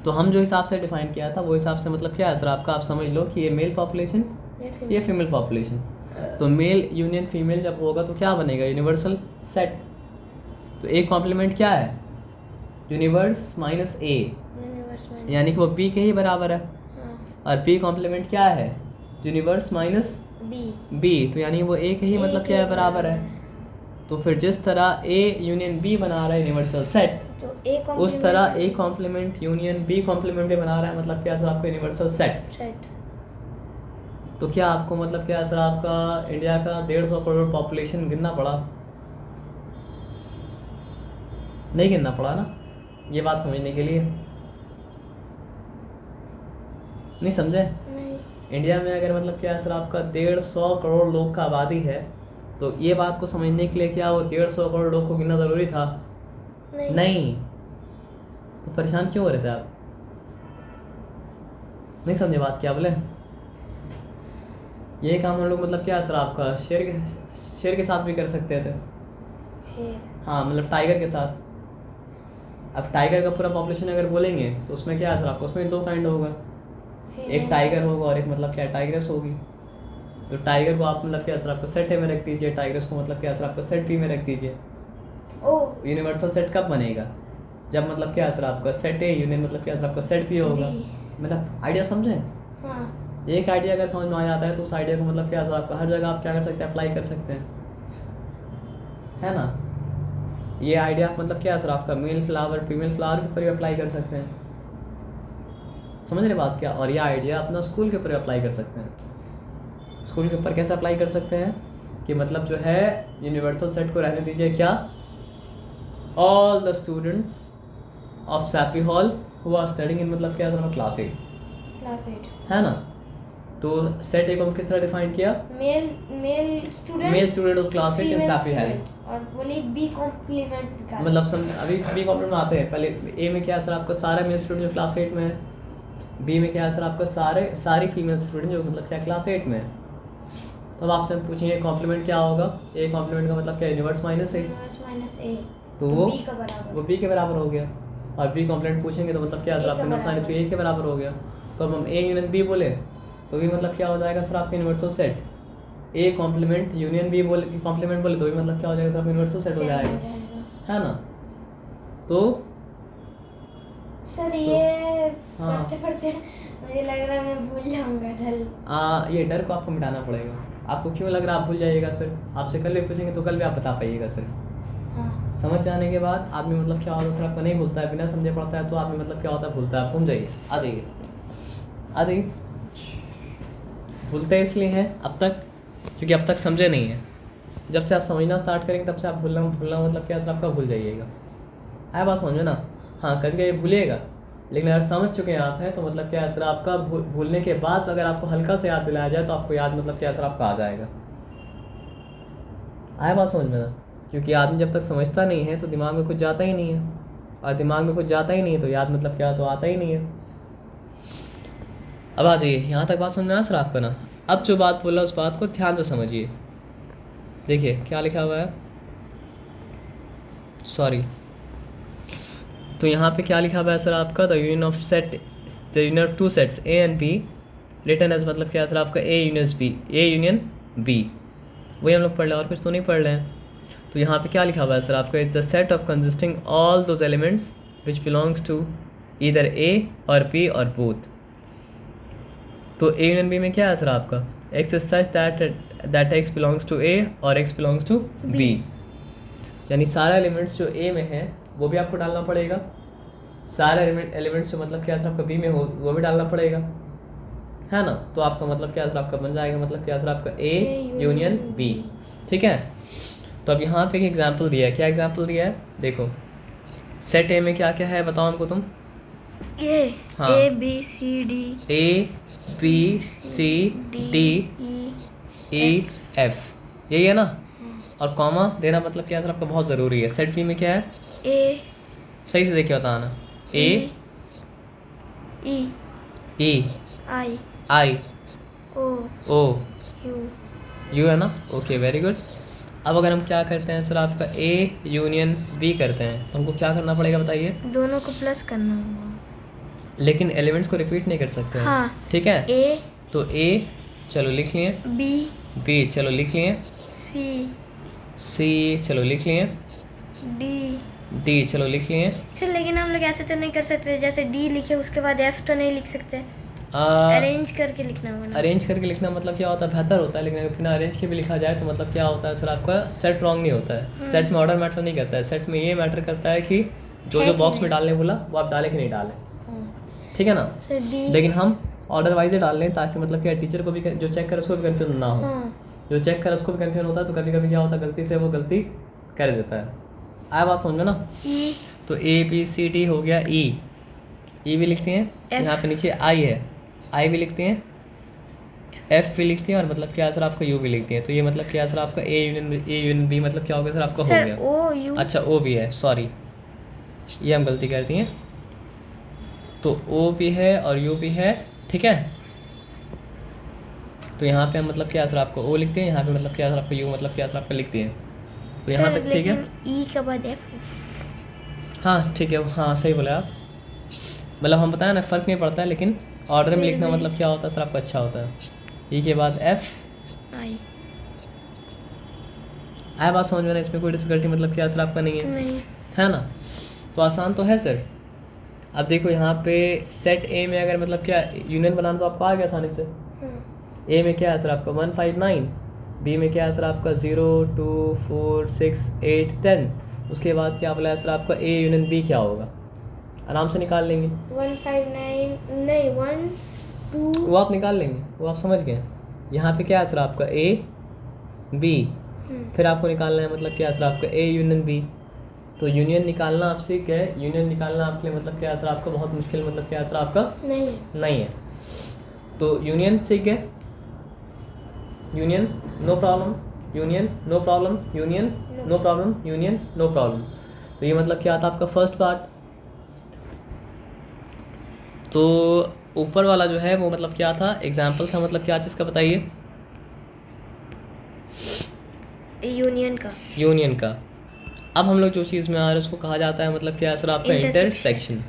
तो हम जो हिसाब से डिफाइन किया था वो हिसाब से मतलब क्या है सर आपका, आप समझ लो कि ये मेल पॉपुलेशन ये फीमेल पॉपुलेशन, तो मेल यूनियन फीमेल जब होगा तो क्या बनेगा? Universal set. तो ए कॉम्प्लीमेंट क्या है? यूनिवर्स माइनस ए, यानी कि वो बी के ही बराबर है, और बी कॉम्प्लीमेंट क्या है? यूनिवर्स माइनस बी, तो यानी वो ए के ही मतलब क्या है बराबर है। तो फिर जिस तरह ए यूनियन बी बना रहा है यूनिवर्सल सेट, तो उस तरह A complement union B complement भी बना रहा है मतलब क्या सर आपका यूनिवर्सल सेट। तो क्या आपको मतलब क्या सर आपका इंडिया का 150 करोड़ पॉपुलेशन गिनना पड़ा? नहीं गिनना पड़ा ना। ये बात समझने के लिए नहीं समझे? नहीं। इंडिया में अगर मतलब क्या सर आपका 150 करोड़ लोग का आबादी है, तो ये बात को समझने के लिए क्या वो 150 करोड़ लोग को गिनना ज़रूरी था? नहीं। तो परेशान क्यों हो रहे थे आप? नहीं समझे बात क्या बोले? ये काम हम लोग मतलब क्या सर आपका शेर के साथ भी कर सकते थे। शेर? हाँ, मतलब टाइगर के साथ। अब टाइगर का पूरा पॉपुलेशन अगर बोलेंगे तो उसमें क्या सर आपका, उसमें 2 काइंड होगा, एक टाइगर होगा और एक मतलब क्या टाइग्रेस होगी। तो टाइगर को आप मतलब क्या सर आपका सेट ए में रख दीजिए, टाइग्रेस को मतलब क्या सर आपका सेट बी में रख दीजिए। यूनिवर्सल सेट कब बनेगा? जब मतलब क्या सर आपका सेट ए यूनियन मतलब क्या सर आपका सेट बी होगा। मतलब आइडिया समझें? हाँ। एक आइडिया अगर समझ में आ जाता है तो उस आइडिया को मतलब क्या सर आपका हर जगह आप क्या कर सकते हैं, अप्लाई कर सकते हैं, है ना? ये आइडिया आप मतलब क्या सर आपका मेल फ्लावर फीमेल फ्लावर के ऊपर भी अप्लाई कर सकते हैं, समझ रहे बात क्या? और ये आइडिया अपना स्कूल के ऊपर अप्लाई कर सकते हैं। स्कूल के ऊपर कैसे अप्लाई कर सकते हैं कि मतलब जो है यूनिवर्सल सेट को रहने दीजिए क्या, all the students of Saifi hall who are studying in मतलब क्या सर क्लास 8, है ना? तो सेट ए को हम किस तरह डिफाइन किया? Male student of class 8 in Saifi hall. और बोली बी कॉम्प्लीमेंट का मतलब अभी बी कॉम्प्लीमेंट आते हैं। पहले ए में क्या सर आपका सारा मेल स्टूडेंट जो क्लास 8 में है, बी में क्या है सर आपका सारी फीमेल स्टूडेंट जो मतलब क्या क्लास 8 में है। तो अब आपसे हम पूछेंगे कॉम्प्लीमेंट क्या होगा? ए कॉम्प्लीमेंट का मतलब क्या, यूनिवर्स माइनस ए, तो वो बी के बराबर हो गया। और बी कॉम्प्लीमेंट पूछेंगे तो मतलब क्या सर आपका यूनिवर्स माइनस ए के बराबर हो गया। तो अब हम ए यूनियन बी बोले तो भी मतलब क्या हो जाएगा सर आपका universal set. A complement union B बोले कॉम्प्लीमेंट बोले तो भी मतलब क्या हो जाएगा सर आपका यूनिवर्सल सेट हो जाएगा, है ना? तो सर ये पढ़ते मुझे लग रहा है मैं भूल जाऊंगा डर। ये डर को आपको मिटाना पड़ेगा। आपको क्यों लग रहा है आप भूल जाइएगा सर? आपसे कल भी पूछेंगे तो कल भी आप बता पाइएगा सर। हाँ। समझ जाने के बाद आदमी मतलब क्या होता है सर आपका नहीं भूलता है, बिना समझे पड़ता है तो आदमी मतलब क्या होता है भूलता है। आप घूम जाइए, आ जाइए। भूलते इसलिए हैं अब तक क्योंकि अब तक समझे नहीं है। जब से आप समझना स्टार्ट करेंगे तब से आप भूलना मतलब क्या सर आपका भूल जाइएगा। आया बात समझो ना? हाँ, कभी कभी भूलिएगा, लेकिन अगर समझ चुके हैं आप हैं तो मतलब क्या सर आपका भूलने के बाद अगर आपको हल्का से याद दिलाया जाए तो आपको याद मतलब क्या सर आपका आ जाएगा। आया बात समझ में ना? क्योंकि आदमी जब तक समझता नहीं है तो दिमाग में कुछ जाता ही नहीं है, और दिमाग में कुछ जाता ही नहीं है तो याद मतलब क्या तो आता ही नहीं है। अब आ जाइए, यहाँ तक बात समझ में आ सर आपका ना? अब जो बात बोला उस बात को ध्यान से समझिए। देखिए क्या लिखा हुआ है, सॉरी, तो यहाँ पे क्या लिखा हुआ है सर आपका, the union of set the union of 2 sets A and B written as मतलब क्या सर आपका ए यूनियन बी। वही हम लोग पढ़ रहे हैं और कुछ तो नहीं पढ़ रहे हैं। तो यहाँ पे क्या लिखा हुआ है सर आपका, is the set of consisting all those elements which belongs to either A or B और बोथ। तो ए यूनियन बी में क्या है सर आपका, X is such that X belongs to A or X belongs to be. यानी सारे elements जो ए में है वो भी आपको डालना पड़ेगा, सारे एलिमेंट्स जो मतलब क्या सर आपका बी में हो वो भी डालना पड़ेगा, है ना? तो आपका मतलब क्या सर आपका बन जाएगा मतलब क्या सर आपका ए यूनियन बी। ठीक है, तो अब यहाँ पे एक एग्जांपल दिया है। क्या एग्जांपल दिया है? देखो सेट ए में क्या क्या है बताओ हमको तुम। हाँ, A B C D E F, यही है ना? और कॉमा देना मतलब क्या सर आपका बहुत ज़रूरी है। सेट बी में क्या है? ए, सही से देखिए बताना, ए ई आई ओ यू, है ना? Okay, very good. अब अगर हम क्या करते हैं सर आपका ए यूनियन बी करते हैं तो हमको क्या करना पड़ेगा बताइए? दोनों को प्लस करना होगा, लेकिन एलिमेंट्स को रिपीट नहीं कर सकते हैं। हाँ। ठीक है, ए तो ए चलो लिख लिए, बी चलो लिख लिए, सी चलो लिख लिए, डी चलो लिख लिए। सर लेकिन हम लोग ऐसे तो नहीं कर सकते, जैसे डी लिखे उसके बाद एफ तो नहीं लिख सकते, अरेंज करके लिखना होगा। अरेंज करके लिखना मतलब क्या होता है, बेहतर होता है। लेकिन अगर बिना अरेंज के भी लिखा जाए तो मतलब क्या होता है सर आपका सेट रॉन्ग नहीं होता है। सेट में ऑर्डर मैटर नहीं करता है, सेट में ये मैटर करता है कि जो बॉक्स में डालने बोला वो आप डाले कि नहीं डाले, ठीक है ना? लेकिन हम ऑर्डर वाइज डाल लें ताकि मतलब क्या टीचर को भी जो चेक करे उसको भी कन्फ्यूजन ना हो। जो चेक करे उसको भी कन्फ्यूजन होता है तो कभी कभी क्या होता है गलती से वो गलती कर देता है। आया बात समझ में ना? तो ABCD हो गया E, E भी लिखती हैं, यहाँ पे नीचे I है, I भी लिखती हैं, F भी लिखती हैं, और मतलब क्या सर आपका U भी लिखती हैं। तो ये मतलब क्या सर आपका A यूनियन B मतलब क्या हो गया सर आपका, हो गया। O U। अच्छा O भी है, सॉरी ये हम गलती करती हैं। तो O भी है और U भी है, ठीक है। तो यहाँ पे हम मतलब क्या सर आपको O लिखते हैं, यहाँ पे मतलब क्या सर आपका U मतलब क्या सर आपका लिखते हैं। तो यहाँ तक ठीक है। E के बाद F। हाँ ठीक है, हाँ सही बोले आप। मतलब हम बताएं ना, फ़र्क नहीं पड़ता है, लेकिन ऑर्डर में लिखना मतलब क्या होता है सर आपका अच्छा होता है। E के बाद F, I। आया बात समझ में ना, इसमें कोई डिफ़िकल्टी मतलब क्या सर आपका नहीं है, नहीं। है ना। तो आसान तो है सर। अब देखो यहाँ पे सेट ए में अगर मतलब क्या यूनियन बनाना तो आपको आ गया आसानी से। ए में क्या है सर आपका 159, बी में क्या है सर आपका 0 2 4 6 8 10, उसके बाद क्या बोला है सर आपका ए यूनियन बी क्या होगा, आराम से निकाल लेंगे। 159 नहीं 1 2 वो आप निकाल लेंगे, वो आप समझ गए। यहाँ पे क्या है सर आपका ए बी, फिर आपको निकालना है मतलब क्या है सर आपका ए यूनियन बी। तो यूनियन निकालना आप सीख गए, यूनियन निकालना आपके लिए मतलब क्या है सर आपका बहुत मुश्किल मतलब क्या है सर आपका नहीं है। तो यूनियन सीख गए, union no problem, union no problem, union no problem, union no problem. तो ये मतलब क्या था आपका फर्स्ट पार्ट। तो ऊपर वाला जो है वो मतलब क्या था, एग्जाम्पल था मतलब क्या चीज़ का बताइए, यूनियन का। अब हम लोग जो चीज़ में आ रहे हैं उसको कहा जाता है मतलब क्या सर आपका इंटरसेक्शन।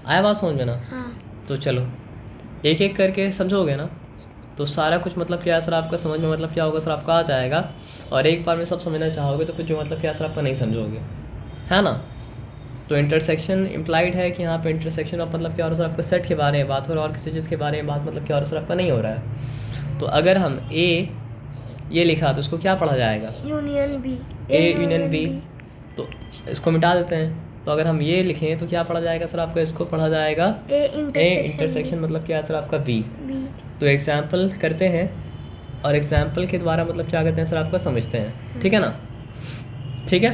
आया बात समझ में ना। हाँ। तो चलो एक एक करके समझोगे ना तो सारा कुछ मतलब क्या सर आपका समझ में मतलब क्या होगा सर आपका आ जाएगा। और एक बार में सब समझना चाहोगे तो फिर जो मतलब क्या सर आपका नहीं समझोगे, है ना। तो इंटरसेक्शन इम्प्लाइड है कि यहाँ पे इंटरसेक्शन ऑफ मतलब क्या हो रहा है सर आपका सेट के बारे में बात हो रहा है, और किसी चीज़ के बारे में बात मतलब क्या हो रहा है सर आपका नहीं हो रहा है। तो अगर हम ए ये लिखा तो इसको क्या पढ़ा जाएगा, union B, A union B. तो इसको मिटा देते हैं, तो अगर हम ये लिखें तो क्या पढ़ा जाएगा सर आपका, इसको पढ़ा जाएगा ए इंटरसेक्शन मतलब क्या है सर आपका बी। तो एग्जाम्पल करते हैं और एग्जाम्पल के द्वारा मतलब क्या करते हैं सर आपका समझते हैं, ठीक है ना। ठीक है,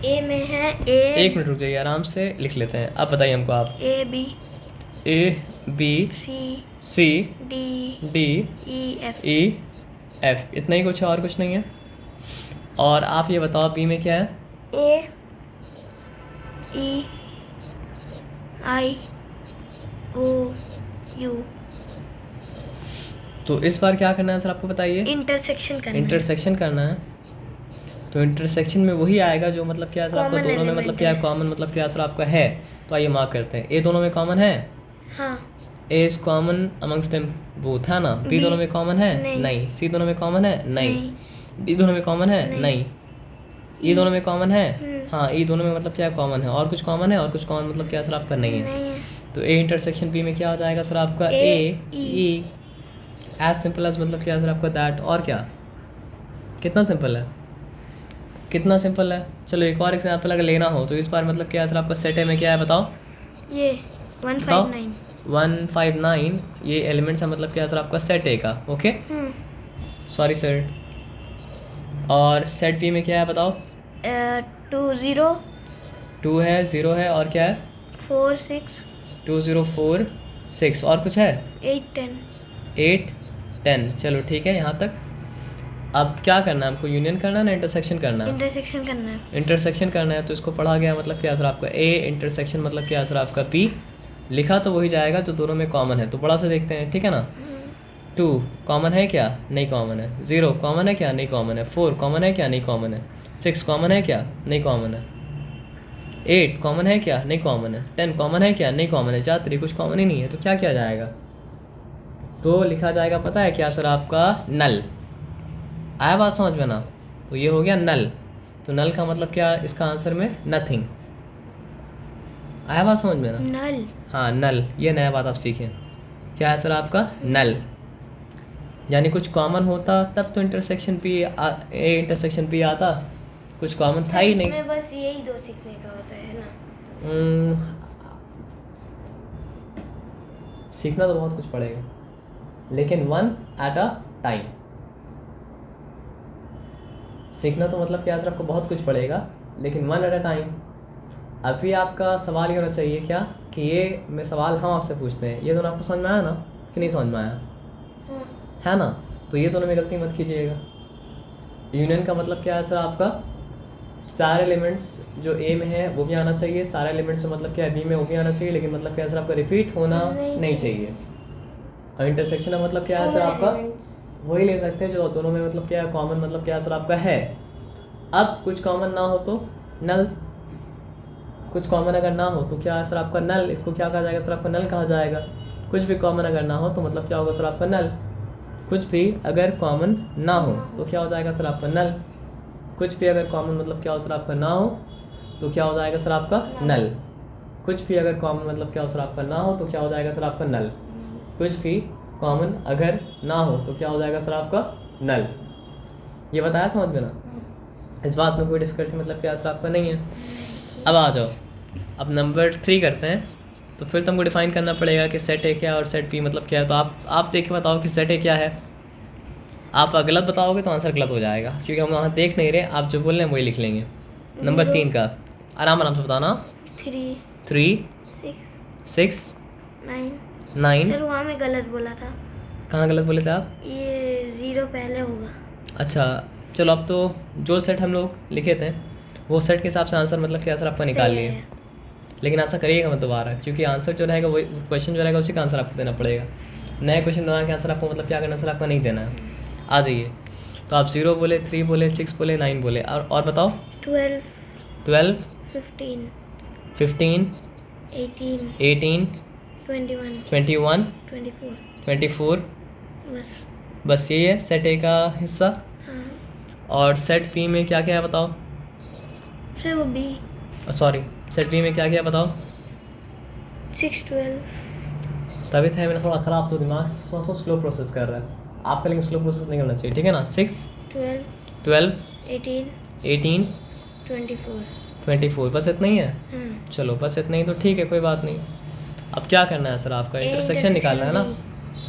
ए में है ए, एक मिनट रुक जाइए, आराम से लिख लेते हैं। अब बताइए हमको आप, A B C D E F, इतना ही कुछ है और कुछ नहीं है। और आप ये बताओ बी में क्या है, ए ई आई ओ यू। तो इस बार क्या करना है सर आपको बताइए, इंटरसेक्शन करना है। तो इंटरसेक्शन में वही आएगा जो मतलब क्या है सर आपका दोनों में मतलब क्या है कॉमन मतलब क्या है सर आपका है। तो आइए मार्क करते हैं, ए दोनों में कॉमन है, हाँ। A is common amongst them both, है ना। बी दोनों में कॉमन है, नहीं। सी दोनों में कॉमन है, नहीं। डी दोनों में कॉमन है, नहीं। ई दोनों में कॉमन है, हाँ। ई दोनों में मतलब क्या कॉमन है, और कुछ कॉमन है, और कुछ कॉमन मतलब क्या सर आपका नहीं है। तो ए इंटरसेक्शन बी में क्या हो जाएगा सर आपका ए ई, एज सिंपल एज मतलब क्या सर आपका दैट। और क्या, कितना सिंपल है, कितना सिंपल है। चलो एक और एग्जांपल अगर लेना हो तो इस बार मतलब क्या सर आपका सेट ए में क्या है बताओ, ये 159 ये एलिमेंट्स है मतलब क्या सर आपका सेट ए का, ओके सॉरी सर। और सेट बी में क्या है बताओ, 2 है, 0 है, और क्या है 4 6 2 0 4 6, और कुछ है 8 10। चलो ठीक है यहाँ तक। अब क्या करना है हमको, यूनियन करना है ना इंटरसेक्शन करना है, इंटरसेक्शन करना है। तो इसको पढ़ा गया मतलब क्या सर आपका ए इंटरसेक्शन मतलब क्या सर आपका बी, लिखा तो वही जाएगा जो दोनों में कॉमन है। तो बड़ा सा देखते हैं, ठीक है ना। 2 कॉमन है क्या, नहीं कॉमन है। 0 कॉमन है क्या, नहीं कॉमन है। 4 कॉमन है क्या, नहीं कॉमन है। 6 कॉमन है क्या, नहीं कॉमन है। 8 कॉमन है क्या, नहीं कॉमन है। 10 कॉमन है क्या, नहीं कॉमन है। 4 कुछ कॉमन ही नहीं है। तो क्या किया जाएगा, तो लिखा जाएगा पता है क्या सर आपका, नल। आया बात समझ में ना। तो ये हो गया नल। तो नल का मतलब क्या इसका आंसर में, नथिंग। आया बात समझ में ना, नल। हाँ नल, ये नया बात आप सीखें। क्या है सर आपका, नल। यानी कुछ कॉमन होता तब तो इंटरसेक्शन भी ए इंटरसेक्शन भी आता, कुछ कॉमन था ही नहीं। इसमें बस यही 2 सीखने का होता है ना। सीखना तो बहुत कुछ पड़ेगा, लेकिन 1 एट अ टाइम। सीखना तो मतलब क्या सर आपको बहुत कुछ पड़ेगा, लेकिन वन एट अ टाइम। अभी आपका सवाल ये होना चाहिए क्या कि ये मैं सवाल हम आपसे पूछते हैं, ये दोनों आपको समझ में आया ना कि नहीं समझ में आया, है ना? तो ये दोनों में गलती मत कीजिएगा। यूनियन का मतलब क्या है सर आपका, सारे एलिमेंट्स जो ए में है वो भी आना चाहिए, सारे एलिमेंट्स जो मतलब क्या है बी में वो भी आना चाहिए, लेकिन मतलब क्या है सर आपका रिपीट होना नहीं चाहिए। और इंटरसेक्शन का मतलब क्या है सर आपका, वही ले सकते हैं जो दोनों में मतलब क्या है कॉमन मतलब क्या है सर आपका है। अब कुछ कॉमन ना हो तो नल, कुछ कॉमन अगर ना हो तो क्या है सर आपका नल, इसको क्या कहा जाएगा सर आपका नल कहा जाएगा। कुछ भी कॉमन अगर ना हो तो मतलब क्या होगा सर आपका नल। कुछ भी अगर कॉमन ना हो तो क्या हो जाएगा सर आपका नल। कुछ भी अगर कॉमन मतलब क्या हो सर आपका ना हो तो क्या हो जाएगा सर आपका नल। कुछ भी अगर कॉमन मतलब क्या हो सर आपका ना हो तो क्या हो जाएगा सर आपका नल। कुछ भी कॉमन अगर ना हो तो क्या हो जाएगा सर आपका नल। ये बताया समझ में ना, इस बात में कोई डिफिकल्टी मतलब क्या सर आपका नहीं है। अब आ जाओ, अब नंबर 3 करते हैं। तो फिर तुमको डिफाइन करना पड़ेगा कि सेट ए क्या है और सेट बी मतलब क्या है। तो आप देख के बताओ कि सेट ए क्या है। आप गलत बताओगे तो आंसर गलत हो जाएगा, क्योंकि हम वहाँ देख नहीं रहे, आप जो बोल रहे हैं वही लिख लेंगे। नंबर 3 का आराम आराम से बताना। 3 6 9। सर वहाँ में गलत बोला था। कहाँ गलत बोले थे आप? ये 0 पहले होगा। अच्छा चलो, अब तो जो सेट हम लोग लिखे थे वो सेट के हिसाब से आंसर मतलब क्या सर आपका निकाल लिए। लेकिन ऐसा करिएगा मत दोबारा, क्योंकि आंसर जो रहेगा वही क्वेश्चन जो रहेगा उसी का आंसर आपको देना पड़ेगा। नया क्वेश्चन बना के आंसर आपको मतलब क्या करना सर आपका नहीं देना है। आ जाइए, तो आप 0 बोले, 3 बोले, 6 बोले, 9 बोले, और बताओ। 12 15 18 21 24। बस यही है सेट ए का हिस्सा। हाँ। और सेट बी में क्या क्या है बताओ। सर वो बी, सॉरी, सेट बी में क्या क्या बताओ। 6 12। तबीयत है मेरा थोड़ा ख़राब, तो दिमाग थोड़ा सा स्लो प्रोसेस कर रहा है आपका, लेकिन स्लो प्रोसेस नहीं करना चाहिए, ठीक है ना। 6 12 18 24, बस इतना ही है। चलो बस इतना ही तो ठीक है, कोई बात नहीं। अब क्या करना है सर आपका, इंटरसेक्शन निकालना है ना।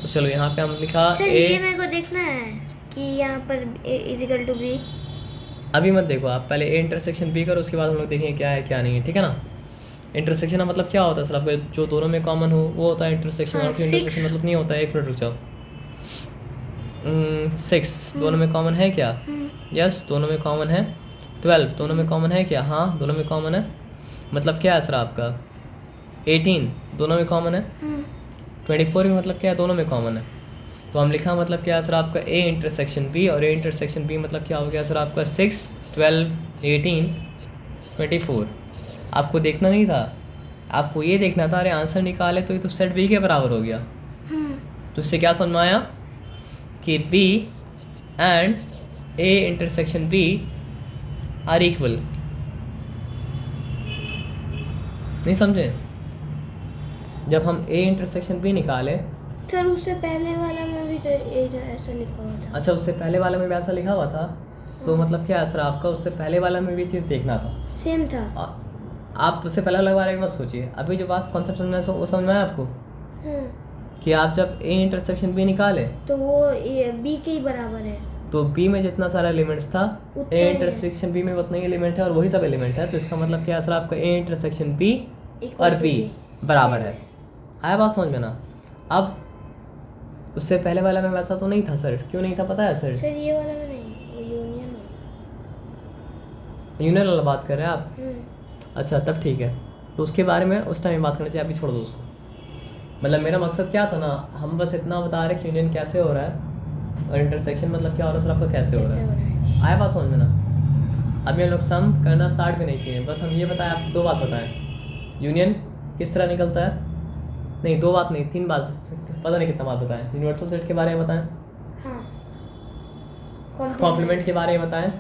तो चलो यहाँ पे हम लिखा सर ये मेरे को देखना है कि यहाँ पर a इजिकल टू बी। अभी मत देखो, आप पहले ए इंटरसेक्शन बी करो, उसके बाद हम लोग देखेंगे क्या है क्या नहीं है, ठीक है ना। इंटरसेक्शन का मतलब क्या होता है सर आपका, जो दोनों में कॉमन हो वो होता है इंटरसेक्शन। और इंटरसेक्शन मतलब नहीं होता है, 1 मिनट रुक जाओ। 6 दोनों में कॉमन है क्या? यस, दोनों में कॉमन है। 12 दोनों में कॉमन है क्या? हाँ, दोनों में कॉमन है। मतलब क्या है सर आपका? 18 दोनों में कॉमन है। 24 भी मतलब क्या है? दोनों में कॉमन है। तो हम लिखा मतलब क्या है सर आपका ए इंटरसेक्शन बी, और ए इंटरसेक्शन बी मतलब क्या हो गया सर आपका 6 12 18 24। आपको देखना नहीं था, आपको ये देखना था, अरे आंसर निकाले तो ये तो सेट बी के बराबर हो गया। तो इससे क्या समझ में आया कि B and A intersection B are equal. नहीं समझे? जब हम ए इंटरसेक्शन बी निकाले, सर उससे पहले वाला में भी तो ऐसा लिखा हुआ था। अच्छा, उससे पहले वाला में भी ऐसा लिखा हुआ था, तो मतलब क्या है सर आपका, उससे पहले वाला में भी चीज़ देखना था, सेम था। आप उससे पहले वाले बारे में मत सोचिए। अभी जो बात कॉन्सेप्ट समझना है वो समझ में आया आपको कि आप जब ए इंटरसेक्शन बी निकाले तो वो बी के ही बराबर है। तो बी में जितना सारा एलिमेंट्स था ए इंटरसेक्शन बी में उतना ही एलिमेंट है, और वही सब एलिमेंट है। तो इसका मतलब क्या है सर आपका, ए इंटरसेक्शन बी और बी बराबर है। आया बात समझ में ना? अब उससे पहले वाला में वैसा तो नहीं था सर। क्यों नहीं था पता है सर? सर ये वाला में नहीं, वो यूनियन में। यूनियन वाला बात कर रहे हैं आप? अच्छा तब ठीक है, तो उसके बारे में उस टाइम बात करना चाहिए, अभी छोड़ दो उसको। मतलब मेरा मकसद क्या था ना, हम बस इतना बता रहे कि यूनियन कैसे हो रहा है और इंटरसेक्शन मतलब क्या हो रहा है सर आपका, कैसे हो रहा है। आया बात समझ में ना? अभी हम लोग सम करना स्टार्ट भी नहीं किए, बस हम ये बताएं, आप 2 बात बताएं। यूनियन किस तरह निकलता है, नहीं 2 बात नहीं 3 बात, पता नहीं कितना बात बताएं। यूनिवर्सल सेट के बारे में बताएं, कॉम्प्लीमेंट के बारे में बताएं,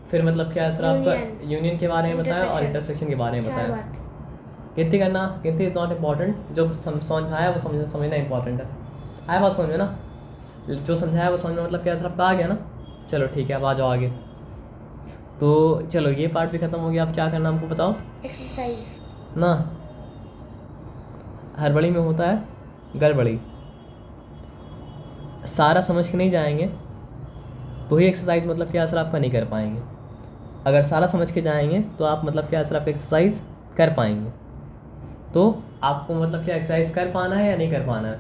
फिर मतलब क्या है सर आपका यूनियन के बारे में बताएं, और इंटरसेक्शन के बारे में बताएं। गिनती करना, गिनती इज़ नॉट इम्पॉर्टेंट, जो समझाया वो समझना इंपॉर्टेंट है। आया बात समझ में ना? जो समझाया वो समझ में मतलब क्या सर आपका आ गया ना? चलो ठीक है, अब आ जाओ आगे। तो चलो ये पार्ट भी ख़त्म हो गया। अब क्या करना हमको बताओ। एक्सरसाइज ना, हड़बड़ी में होता है गड़बड़ी, सारा समझ के नहीं जाएंगे तो ही एक्सरसाइज मतलब क्या सर आपका नहीं कर पाएंगे। अगर सारा समझ के जाएंगे तो आप मतलब क्या सिर्फ एक्सरसाइज कर पाएंगे। तो आपको मतलब क्या एक्सरसाइज कर पाना है या नहीं कर पाना है?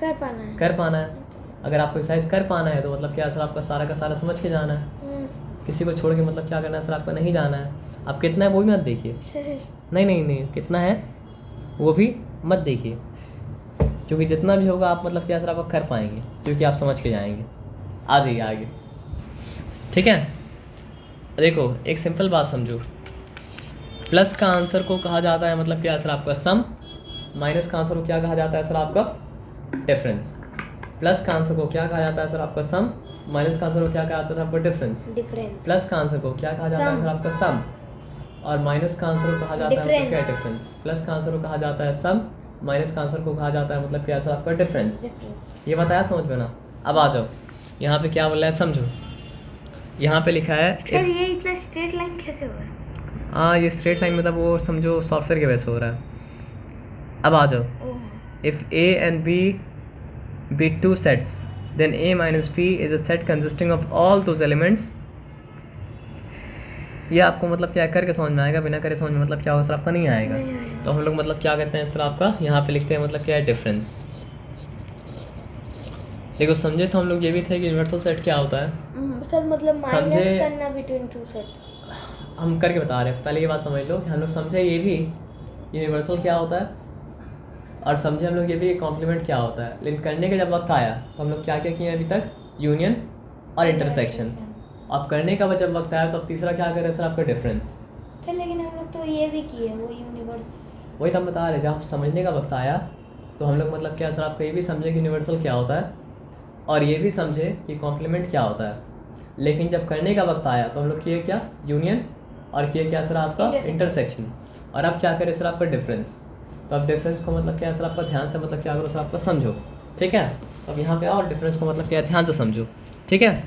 कर पाना है। कर पाना है। अगर आपको एक्सरसाइज कर पाना है तो मतलब क्या सर आपका सारा का सारा समझ के जाना है, किसी को छोड़ के मतलब क्या करना है सर आपका नहीं जाना है। आप कितना है वो भी मत देखिए, नहीं नहीं नहीं कितना है वो भी मत देखिए, क्योंकि जितना भी होगा आप मतलब क्या सर आप कर पाएंगे क्योंकि आप समझ के जाएंगे। आ जाइए आगे, ठीक है। देखो एक सिंपल बात समझो, प्लस का आंसर को कहा जाता है मतलब क्या सर आपका सम, माइनस का आंसर को क्या कहा जाता है सर आपका डिफरेंस। प्लस का आंसर को क्या कहा जाता है सर आपका सम, माइनस का आंसर को क्या कहा जाता है आपका डिफरेंस। प्लस का आंसर को क्या कहा जाता है सर आपका सम, और माइनस का आंसर को कहा जाता है मतलब क्या डिफरेंस। प्लस का आंसर को कहा जाता है सम, माइनस का आंसर को कहा जाता है मतलब क्या सर आपका डिफरेंस। ये बताया समझ में ना? अब आ जाओ यहाँ पे क्या बोला है समझो, यहाँ पे लिखा है सर ये इतना स्ट्रेट लाइन कैसे हो रहा है? हाँ ये स्ट्रेट लाइन मतलब वो समझो सॉफ्टवेयर के वजह से हो रहा है। अब आ जाओ, if A and B be two sets then A minus B is a set consisting of all those elements. ये आपको मतलब क्या करके समझ में आएगा, बिना करे समझ में मतलब क्या होगा सर आपका नहीं आएगा। तो हम लोग मतलब क्या करते हैं सर आपका यहाँ पे लिखते हैं मतलब क्या है डिफरेंस। देखो समझे तो हम लोग ये भी थे कि यूनिवर्सल सेट क्या होता है सर, मतलब माइनस करना बिटवीन टू सेट हम करके बता रहे हैं। पहले ये बात समझ लो कि हम लोग समझे ये भी यूनिवर्सल क्या होता है, और समझे हम लोग ये भी कॉम्प्लीमेंट क्या होता है। लेकिन करने का जब वक्त आया तो हम लोग क्या क्या किए अभी तक, यूनियन और इंटरसेक्शन। अब करने का जब वक्त आया तो अब तीसरा क्या करे सर आपका डिफरेंस। लेकिन हम लोग तो ये भी किए वो यूनिवर्स, वही तो हम बता रहे, जब समझने का वक्त आया तो हम लोग मतलब क्या सर आपका ये भी समझे कि यूनिवर्सल क्या होता है और ये भी समझे कि कॉम्प्लीमेंट क्या होता है। लेकिन जब करने का वक्त आया तो हम लोग किए क्या, यूनियन, और किए क्या सर आपका इंटरसेक्शन। और अब क्या करें सर आपका डिफरेंस। तो अब डिफरेंस को मतलब क्या सर आपका ध्यान से मतलब क्या करो सर आपका समझो, ठीक है। तो अब यहाँ पे और डिफरेंस को मतलब क्या ध्यान से समझो, ठीक है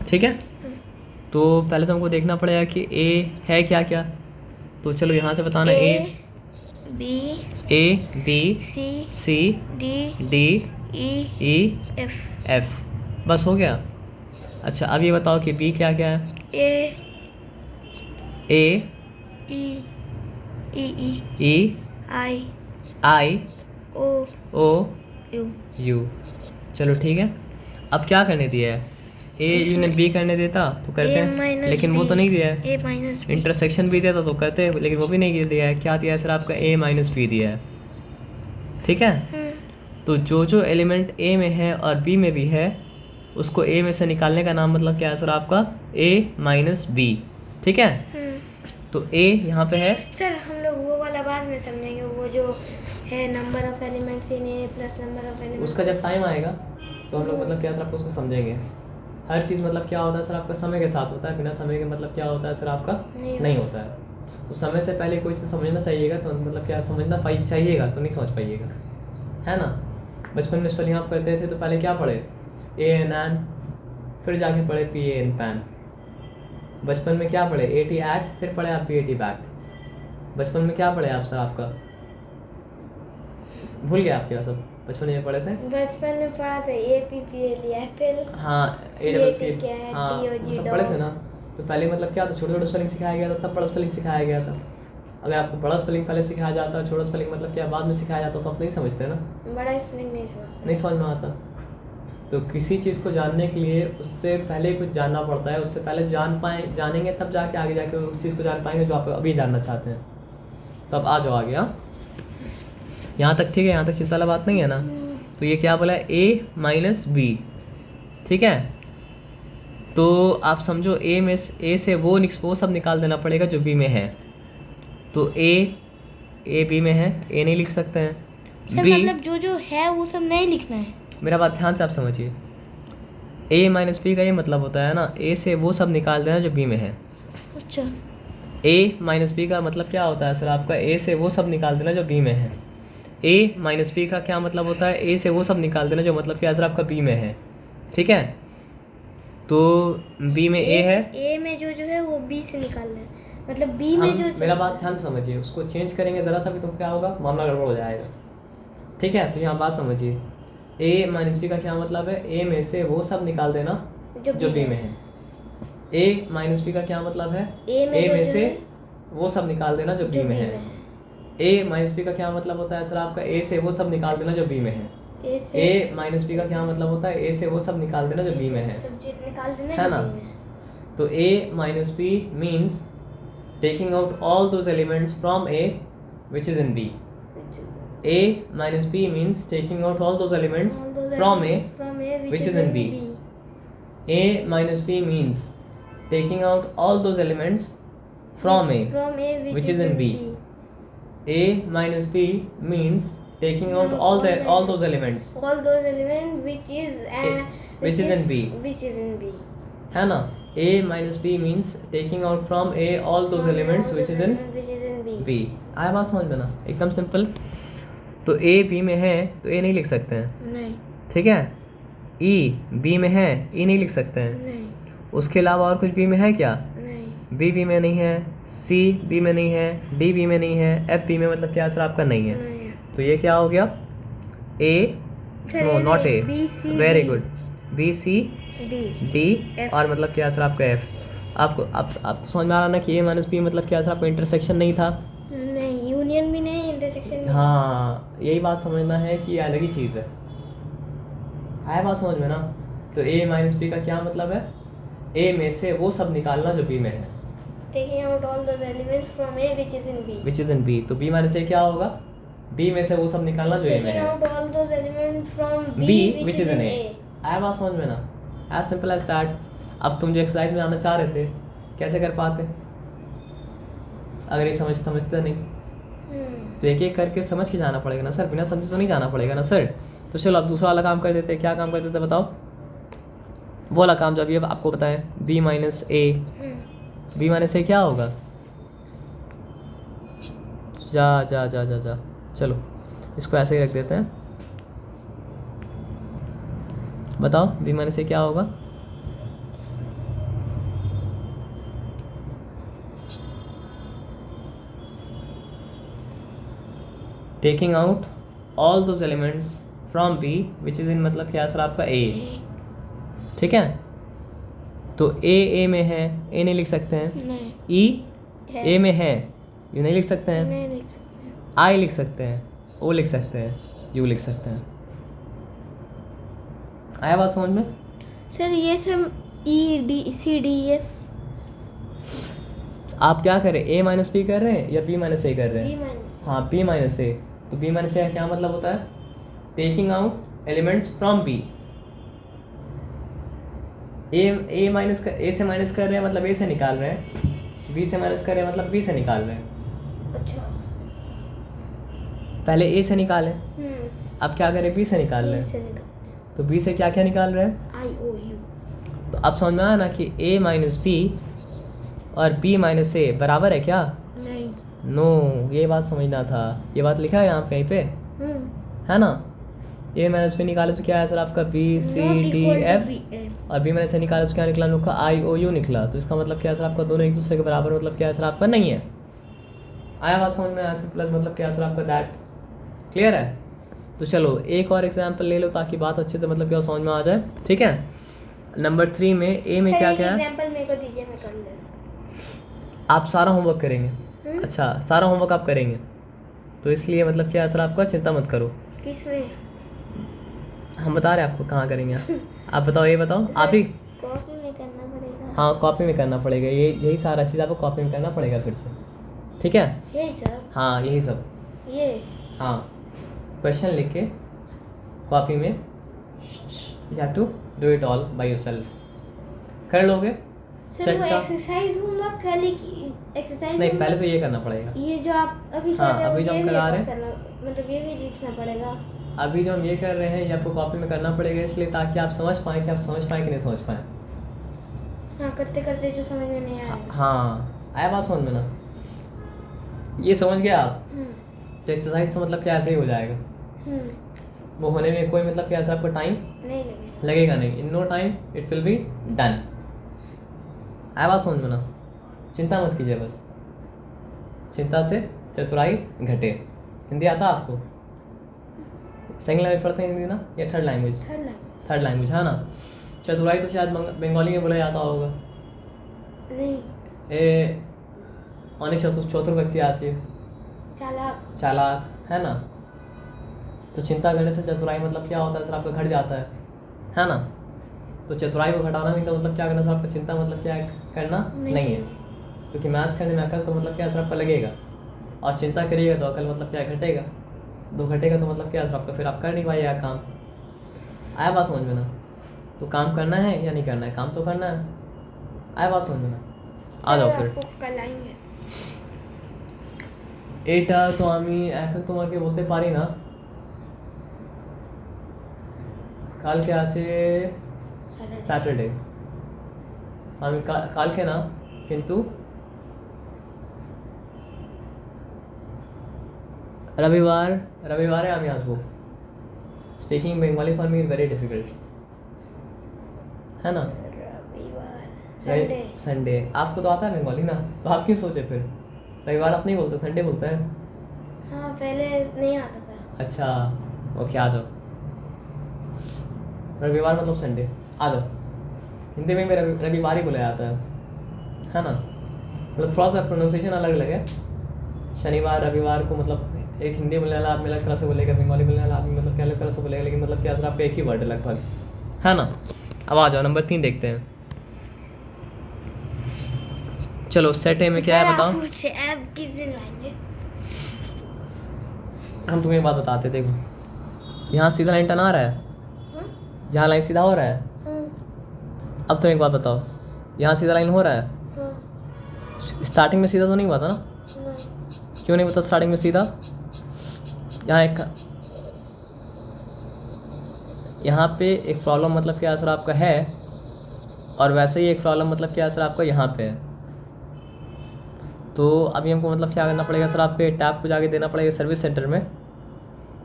ठीक है। तो पहले तो हमको देखना पड़ेगा कि ए है क्या क्या। तो चलो यहाँ से बताना A B C D E F, बस हो गया। अच्छा अब ये बताओ कि बी क्या क्या है। ए ई आई ओ यू, चलो ठीक है। अब क्या करने दिया है, ए यूनियन बी करने देता तो करते हैं, लेकिन वो तो नहीं दिया है। इंटरसेक्शन भी देता तो करते हैं, लेकिन वो भी नहीं दिया है। क्या दिया है सर आपका, ए माइनस बी दिया है, ठीक है। तो जो जो एलिमेंट ए में है और बी में भी है उसको ए में से निकालने का नाम मतलब क्या है सर आपका, ए माइनस बी, ठीक है। तो ए यहाँ पे है सर, हम लोग वो वाला बाद में समझेंगे, वो जो है number of elements in A plus number of elements, उसका जब टाइम आएगा तो हम लोग मतलब क्या सर आपको उसको समझेंगे। हर चीज़ मतलब क्या होता है सर आपका समय के साथ होता है, बिना समय के मतलब क्या होता है सर आपका नहीं होता है। तो समय से पहले कोई चीज़ समझना चाहिएगा तो मतलब क्या समझना चाहिएगा तो नहीं समझ पाइएगा, है ना। बचपन में स्पेलिंग आप करते थे तो पहले क्या पढ़े, ए एन एन, फिर जाके पढ़े पी ए एन पैन। बचपन में क्या पढ़े, ए टी एट, फिर पढ़े आप पी ए टी बैट। बचपन में क्या पढ़े आप सर आपका, भूल गया आप क्या सब बचपन में पढ़े थे। बचपन में पढ़ा था A P P L Apple, हाँ ए डबल पी, हाँ सब पढ़े थे ना। तो पहले मतलब क्या था, छोटे छोटे स्पेलिंग सिखाया गया था, तब बड़ा स्पेलिंग सिखाया गया था। अगर आपको बड़ा स्पेलिंग पहले सिखाया जाता, छोटा स्पेलिंग मतलब क्या बाद में सिखाया जाता तो आप नहीं समझते ना, बड़ा स्पेलिंग नहीं समझ में आता। तो किसी चीज़ को जानने के लिए उससे पहले कुछ जानना पड़ता है, उससे पहले जानेंगे तब जाके आगे जाके उस चीज़ को जान पाएंगे जो आप अभी जानना चाहते हैं। तो अब आ जाओ आगे, हाँ यहाँ तक ठीक है, यहाँ तक चिंता वाला बात नहीं है ना। तो ये क्या बोला है, ए माइनस बी, ठीक है। तो आप समझो ए से वो सब निकाल देना पड़ेगा जो बी में है। तो ए बी में है, ए नहीं लिख सकते हैं। सर बी मतलब जो है वो सब नहीं लिखना है। मेरा बात ध्यान से आप समझिए, ए माइनस बी का ये मतलब होता है ना, ए से वो सब निकाल देना जो बी में है। अच्छा, ए माइनस बी का मतलब क्या होता है सर आपका, ए से वो सब निकाल देना जो बी में है। ए माइनस बी का क्या मतलब होता है, ए से वो सब निकाल देना जो मतलब क्या सर आपका बी में है, ठीक है। तो बी में ए है, ए में जो है वो बी से निकालना है, मतलब बी में जो मेरा बात ध्यान से समझिए, उसको चेंज करेंगे ज़रा सा भी तो क्या होगा, मामला गड़बड़ हो जाएगा, ठीक है। तो यहाँ बात समझिए, ए माइनस बी का क्या मतलब है, ए में से वो सब निकाल देना जो बी में है। ए माइनस बी का क्या मतलब है? ए में जो से है, वो सब निकाल देना जो बी में है। ए माइनस बी का क्या मतलब होता है सर आपका? ए से वो सब निकाल देना जो बी में है। ए माइनस बी का क्या मतलब होता है? ए से वो सब निकाल देना जो बी में है, निकाल देना है ना? तो A minus B means taking out all those elements from A which is in B. A minus B means taking out all those elements from A which is in B. A minus B means taking out all those elements from A which is in B. A minus B means taking out all those elements which is in B. है ना? A minus B means taking out from A all those elements which is in B. आया बात समझ में ना? एकदम simple. तो A B में है तो ए नहीं लिख सकते हैं, नहीं। ठीक है। ई बी में है, ई नहीं लिख सकते हैं, नहीं। उसके अलावा और कुछ बी में है क्या? नहीं। बी में नहीं है, सी बी में नहीं है, डी बी में नहीं है, एफ बी में मतलब क्या सर आपका नहीं है। नहीं। तो ये क्या हो गया? A no not A, very good, B C D और मतलब क्या सर आपका एफ। आपको समझ में आ रहा ना कि ए माइनस बी मतलब क्या सर आपका इंटरसेक्शन नहीं था? नहीं, यूनियन भी नहीं, इंटरसेक्शन भी। हाँ, यही बात समझना है कि ये अलग ही चीज़ है। आया बात समझ में ना? तो ए माइनस बी का क्या मतलब है? ए में से वो सब निकालना जो बी में है, taking out all those elements from A which is in B. Which is in B. तो बी माइनस ए क्या होगा? बी में से वो सब निकालना जो ए में taking है, out all those elements from B B which is in A. आया बात समझ में ना? As simple as that. अब तुम जो एक्सरसाइज में आना चाह रहे थे कैसे कर पाते अगर ये समझते नहीं? तो एक एक करके समझ के जाना पड़ेगा ना सर, बिना समझे तो नहीं जाना पड़ेगा ना सर। तो चलो अब दूसरा वाला काम कर देते हैं। क्या काम कर देते बताओ? वो वाला काम जो अभी अब आपको बताएं, B minus A. B minus A क्या होगा? जा जा जा जा जा चलो इसको ऐसे ही रख देते हैं। बताओ बी माइनस ए क्या होगा? Taking out all those elements from B which is in मतलब क्या सर आपका ए, ठीक है। तो ए में है, ए नहीं लिख सकते हैं। ई ए में है, यू नहीं लिख सकते हैं। नहीं लिख सकते। आई लिख सकते हैं, ओ लिख सकते हैं, यू लिख सकते हैं। आया बात समझ में? सर ये सब E D C D F आप क्या कर रहे हैं? ए माइनस बी कर रहे हैं या बी माइनस ए कर रहे हैं? B minus. हाँ, बी माइनस ए। तो बी माइनस ए का क्या मतलब होता है? Taking out elements from B. A minus A से माइनस कर रहे हैं मतलब ए से निकाल रहे हैं, बी से माइनस कर रहे हैं मतलब बी से निकाल रहे हैं। अच्छा, पहले ए से निकालें, अब क्या करें? बी से निकाल रहे हैं। तो बी से क्या क्या निकाल रहे हैं? आई ओ यू। तो अब समझ में आया ना कि ए माइनस बी और बी माइनस ए बराबर है क्या? नहीं। नो, ये बात समझना था। ये बात लिखा है यहाँ कहीं पे, है ना? ए माइनस बी निकाले तो क्या है सर आपका? बी सी डी एफ, और बी माइनस ए निकाले तो क्या निकला? हम लोग का आई ओ यू निकला। तो इसका मतलब क्या है सर आपका? दोनों एक दूसरे के बराबर मतलब क्या है सर आपका? नहीं है। आया बात समझ में? ऐसे प्लस मतलब क्या है सर आपका? दैट क्लियर है? तो चलो एक और एग्जाम्पल ले लो ताकि बात अच्छे से मतलब क्या समझ में आ जाए, ठीक है। नंबर 3 में ए में क्या क्या है? एग्जांपल मेरे को दीजिए, मैं कर लूँगा। आप सारा होमवर्क करेंगे? अच्छा, सारा होमवर्क आप करेंगे तो इसलिए मतलब क्या है सर आपका? चिंता मत करो। किसमें? हम बता रहे हैं आपको कहाँ करेंगे। आप बताओ, ये बताओ आप ही। कॉपी में करना पड़ेगा। हाँ, कॉपी में करना पड़ेगा। यही सारा चीज़ आपको कॉपी में करना पड़ेगा फिर से, ठीक है? यही सब? हाँ, यही सब। ये हाँ, क्वेश्चन लिख के कॉपी में you have to do it all by yourself. कर लोगे? सर वो एक्सरसाइज होमवर्क खाली की एक्सरसाइज नहीं, पहले तो ये करना पड़ेगा। ये जो आप अभी कर हाँ, रहे हो, अभी जो हम ये भी करा रहे आपको हैं, करना, मतलब ये भी लिखना पड़ेगा। अभी जो हम ये कर रहे हैं ये आपको कॉपी में करना पड़ेगा, इसलिए ताकि आप समझ पाएँ कि आप समझ पाएँ कि नहीं समझ पाएँ। हाँ, करते करते जो समझ में नहीं आया। हाँ, आया बात समझ में ना? ये समझ गए आप? तो एक्सरसाइज तो मतलब क्या ऐसे ही हो जाएगा। वो होने में कोई मतलब क्या ऐसा आपको टाइम नहीं लगेगा नहीं। In no time it will be done. आया बात समझ में ना? चिंता मत कीजिए, बस चिंता से चतुराई घटे। हिंदी आता आपको? सेकंड लैंग्वेज पढ़ते हैं हिंदी ना, या थर्ड लैंग्वेज? थर्ड लैंग्वेज है ना। चतुराई तो शायद बंगाली में बोला जाता होगा, नहीं, ए अनिक चतुर व्यक्ति आती है, चालाक, है ना। तो चिंता करने से चतुराई मतलब क्या होता है सर, आपका घट जाता है ना। तो चतुराई को घटाना नहीं तो मतलब क्या करना सर, आपका चिंता मतलब क्या है, करना नहीं है। क्योंकि मैथ्स करने में अकल तो मतलब क्या सर आपका लगेगा, और चिंता करिएगा तो अकल मतलब क्या घटेगा, तो घटेगा तो मतलब क्या सर आपका, फिर आप कर नहीं पाइएगा काम। आया बात समझ में ना। तो काम करना है या नहीं करना है, काम तो करना है। आया बात समझ में ना। आ जाओ फिर। कल आएंगे। এটা তো আমি এখন তোমাকে বলতে পারি না, কালকে আছে স্যাটারডে, আমি কালকে না কিন্তু রবিবারে আমি আসবো। Speaking Bengali for me is very difficult, है ना। संडे आपको तो आता है बंगाली ना, तो आप क्यों सोचे फिर, रविवार आप नहीं बोलते, संडे बोलते हैं। हाँ, पहले नहीं आता था। अच्छा ओके, आ जाओ। रविवार मतलब संडे, आ जाओ। हिंदी में मेरा रविवार ही बोला जाता है ना। मतलब थोड़ा सा प्रोनाउंसिएशन अलग अलग है। शनिवार रविवार को मतलब एक हिंदी बोलने वाला आदमी अलग तरह से बोलेगा, बंगाली बोलने वाला आदमी मतलब क्या अलग तरह से बोलेगा, लेकिन मतलब क्या सर आपका एक ही वर्ड है लगभग, है ना। अब आ जाओ नंबर 3 देखते हैं। चलो सेट ए में क्या है बताओ। ऐप किस दिन लाएंगे? हम तुम्हें एक बात बताते, देखो यहाँ सीधा लाइन टर्न आ रहा है, यहाँ लाइन सीधा हो रहा है। अब तुम एक बात बताओ, यहाँ सीधा लाइन हो रहा है, स्टार्टिंग में सीधा तो नहीं हुआ था ना। क्यों नहीं बता स्टार्टिंग में सीधा, यहाँ पे एक प्रॉब्लम मतलब क्या सर आपका है, और वैसे ही एक प्रॉब्लम मतलब क्या सर आपका यहाँ पे है। तो अभी हमको मतलब क्या करना पड़ेगा सर, आपके टैप को जाके देना पड़ेगा सर्विस सेंटर में,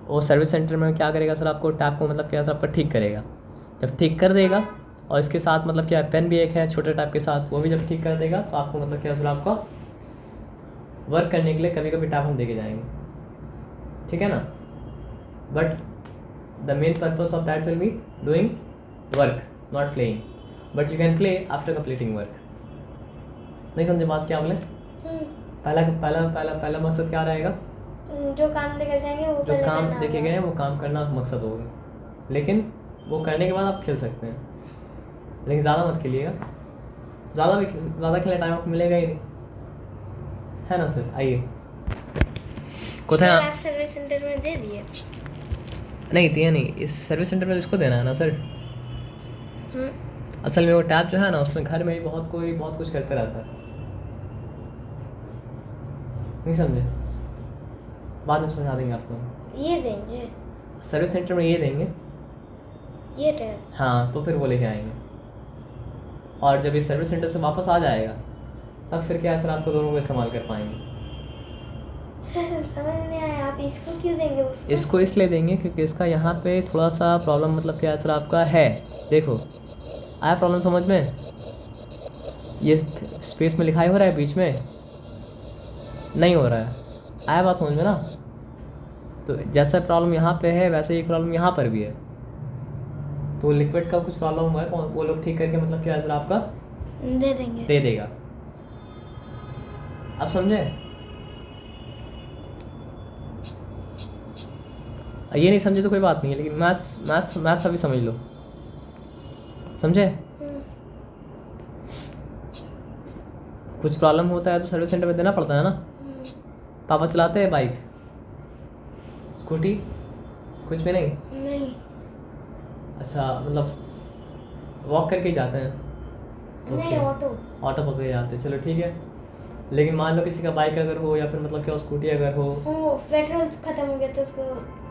और सर्विस सेंटर में क्या करेगा सर, आपको टैप को मतलब क्या सर आपका ठीक करेगा। जब ठीक कर देगा, और इसके साथ मतलब क्या पेन भी एक है छोटे टैप के साथ, वो भी जब ठीक कर देगा तो आपको मतलब क्या सर आपका वर्क करने के लिए कभी कभी टैप हम दे के जाएंगे, ठीक है ना। But the main purpose of that will be doing work, not playing, but you can play after completing work. नहीं समझे बात क्या बोले। पहला मकसद क्या रहेगा, जो काम देखे जाएंगे वो जो काम देखे गए हैं वो काम करना मकसद होगा, लेकिन वो करने के बाद आप खेल सकते हैं, लेकिन ज़्यादा मत खेलिएगा, ज़्यादा खेलने टाइम आपको मिलेगा ही नहीं, है ना सर। आइए कोথায় सर्विस सेंटर में दे दिए, नहीं दिया नहीं, इस सर्विस सेंटर में इसको देना है ना सर। असल में वो टैप जो है ना, उसमें घर में भी बहुत कुछ करते रहता है, नहीं समझे, बाद में समझा देंगे आपको। ये देंगे सर्विस सेंटर में, ये देंगे ये टैप, हाँ, तो फिर वो लेके आएंगे, और जब ये सर्विस सेंटर से वापस आ जाएगा तब फिर क्या सर आपको दोनों को इस्तेमाल कर पाएंगे। सर समझ नहीं आया, आप इसको क्यों देंगे उसको? इसको इसलिए देंगे क्योंकि इसका यहाँ पे थोड़ा सा प्रॉब्लम मतलब क्या सर आपका है, देखो आया प्रॉब्लम समझ में, ये स्पेस में लिखाई हो रहा है, बीच में नहीं हो रहा है, आया बात समझ में ना। तो जैसा प्रॉब्लम यहाँ पे है वैसे ही प्रॉब्लम यहाँ पर भी है, तो लिक्विड का कुछ प्रॉब्लम हुआ है तो वो लोग ठीक करके मतलब क्या सर आपका दे देगा। अब समझे, ये नहीं समझे तो कोई बात नहीं है, लेकिन मैथ्स अभी समझ लो, समझे। कुछ प्रॉब्लम होता है तो सर्विस सेंटर में देना पड़ता है ना। पापा चलाते हैं बाइक, स्कूटी, कुछ भी नहीं। अच्छा, मतलब वॉक करके ही जाते हैं। नहीं, ऑटो पकड़ के जाते हैं, चलो ठीक है। लेकिन मान लो किसी का बाइक अगर हो या फिर मतलब क्या स्कूटी अगर हो, पेट्रोल खत्म हो गया तो उसको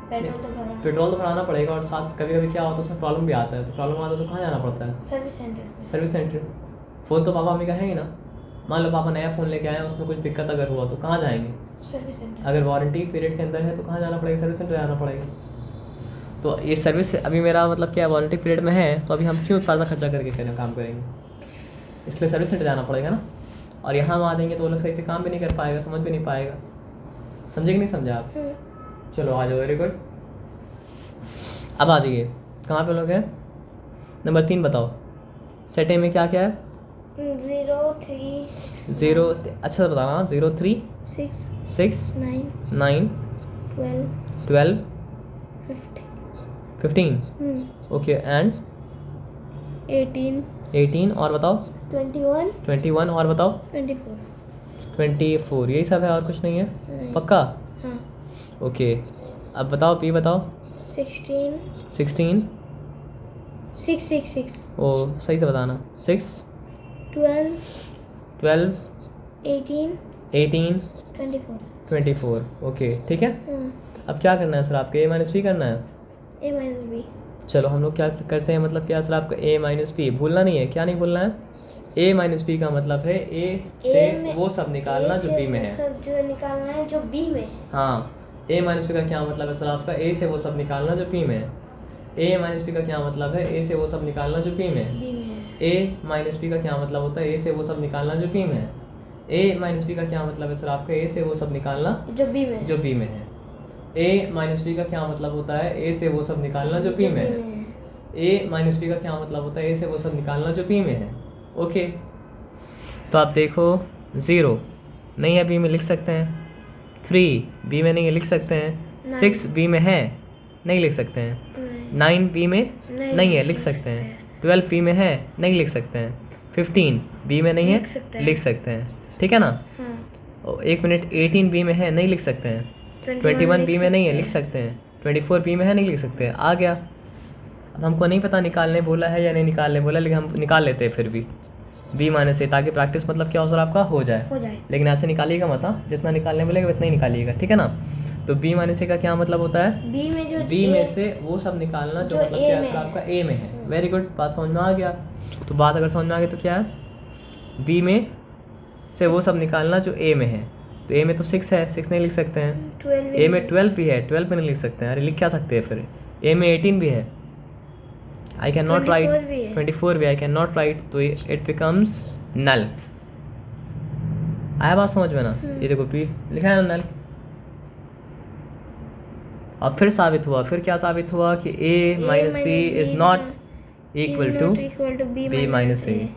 पेट्रोल तो भराना पड़ेगा, और साथ कभी कभी क्या होता है उसमें प्रॉब्लम भी आता है, तो प्रॉब्लम आता है तो कहाँ जाना पड़ता है, सर्विस सेंटर। फ़ोन तो पापा मम्मी का है ही ना, मान लो पापा नया फ़ोन लेके आए हैं, उसमें कुछ दिक्कत अगर हुआ तो कहाँ जाएंगे, सर्विस सेंटर। अगर वारंटी पीरियड के अंदर है तो कहाँ जाना पड़ेगा, सर्विस सेंटर जाना पड़ेगा। तो ये सर्विस अभी मेरा मतलब क्या वारंटी पीरियड में है, तो अभी हम क्यों पैसा खर्चा करके काम करेंगे, इसलिए सर्विस सेंटर जाना पड़ेगा ना। और यहाँ हम आ देंगे तो वो लोग सही से काम भी नहीं कर पाएगा, समझ भी नहीं पाएगा, समझे कि नहीं समझा आप। चलो आ जाओ, वेरी गुड। अब आ जाइए, कहाँ पे लोग हैं, नंबर 3 बताओ, सेट ए में क्या क्या है। 0 3 0 अच्छा बताना 0 3 6 6 9 9 12 12 15 15 ओके एंड 18 18 और बताओ 21 21 और बताओ 24 24 यही सब है और कुछ नहीं है नहीं। पक्का हाँ ओके अब बताओ पी बताओ 16 16 6 6 6 ओ सही से बताना 6 12 12 18 18 24 24 ओके ठीक है हाँ अब क्या करना है सर आपको ए माइनस बी करना है ए माइनस बी चलो हम लोग क्या करते हैं मतलब क्या सर आपको ए माइनस बी भूलना नहीं है क्या नहीं भूलना है ए माइनस बी का मतलब है ए से वो सब निकालना जो बी में है सब जो निकालना है जो बी में है हाँ ए माइनस बी का क्या मतलब है सर आपका ए से वो सब निकालना जो पी में है ए माइनस बी का क्या मतलब है ए से वो सब निकालना जो पी में है बी में है ए माइनस बी का क्या मतलब होता है ए से वो सब निकालना जो पी में है ए माइनस बी का क्या मतलब है सर आपका ए से वो सब निकालना जो बी में है जो बी में है ए माइनस बी का क्या मतलब होता है ए से वो सब निकालना जो पी में है ए माइनस बी का क्या मतलब होता है ए से वो सब निकालना जो पी में है ओके तो आप देखो 0 नहीं है बी में लिख सकते हैं 3 बी में नहीं है लिख सकते हैं 6 बी में है नहीं लिख सकते हैं 9 बी में नहीं है लिख सकते हैं 12 बी में है नहीं लिख सकते हैं 15 बी में नहीं है लिख सकते हैं ठीक है ना हाँ। 1 मिनट 18 बी में है नहीं लिख सकते हैं 21 बी में नहीं है लिख सकते हैं 24 बी में है नहीं लिख सकते हैं आ गया अब हमको नहीं पता निकालने बोला है या नहीं निकालने बोला लेकिन हम निकाल लेते हैं फिर भी बी माइनस ए ताकि प्रैक्टिस मतलब क्या हो सर आपका हो जाए लेकिन ऐसे निकालिएगा मत हाँ जितना निकालने बोलेगा उतना ही निकालिएगा ठीक है ना तो बी माइनस ए का क्या मतलब होता है बी में से वो सब निकालना जो मतलब क्या है सर आपका ए में है वेरी गुड बात समझ में आ गया तो बात अगर समझ में आ गई तो क्या है बी में से वो सब निकालना जो ए में है तो ए में तो 6 है 6 नहीं लिख सकते हैं ए में 12 भी है 12 भी नहीं लिख सकते हैं अरे लिख क्या सकते हैं फिर ए में 18 भी है I cannot write 24 भी I cannot write तो it becomes null आया बात समझ में ना ये देखो पी लिखा है ना null अब फिर साबित हुआ फिर क्या साबित हुआ कि a minus B is not equal to B minus A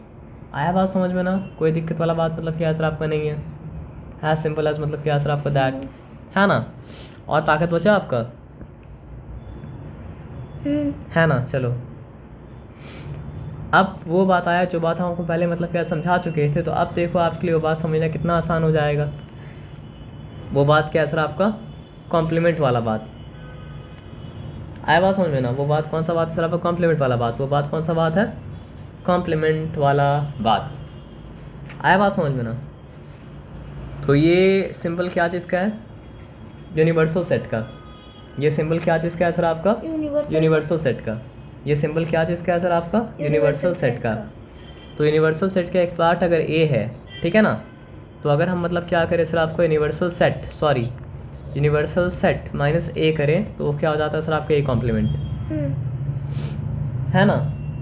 आया बात समझ में ना कोई दिक्कत वाला बात मतलब क्या असर आपका नहीं है सिंपल एज मतलब क्या असर आपका दैट है ना और ताकत बचा आपका है ना चलो अब वो बात आया जो बात हमको पहले मतलब क्या समझा चुके थे तो अब देखो आपके लिए वो बात समझना कितना आसान हो जाएगा वो बात क्या सर आपका कॉम्प्लीमेंट वाला बात आया बात समझ में ना वो बात कौन सा बात सर आपका कॉम्प्लीमेंट वाला बात वो बात कौन सा बात है कॉम्प्लीमेंट वाला बात आया बात समझ में ना तो ये सिंबल क्या चीज़ का है यूनिवर्सल सेट का ये सिंबल क्या चीज़ का है सर आपका यूनिवर्सल सेट का ये सिंबल क्या चीज़ का है सर आपका यूनिवर्सल सेट का तो यूनिवर्सल सेट का एक पार्ट अगर ए है ठीक है ना तो अगर हम मतलब क्या करें सर आपको यूनिवर्सल सेट माइनस ए करें तो क्या हो जाता है सर आपका ए कॉम्प्लीमेंट है ना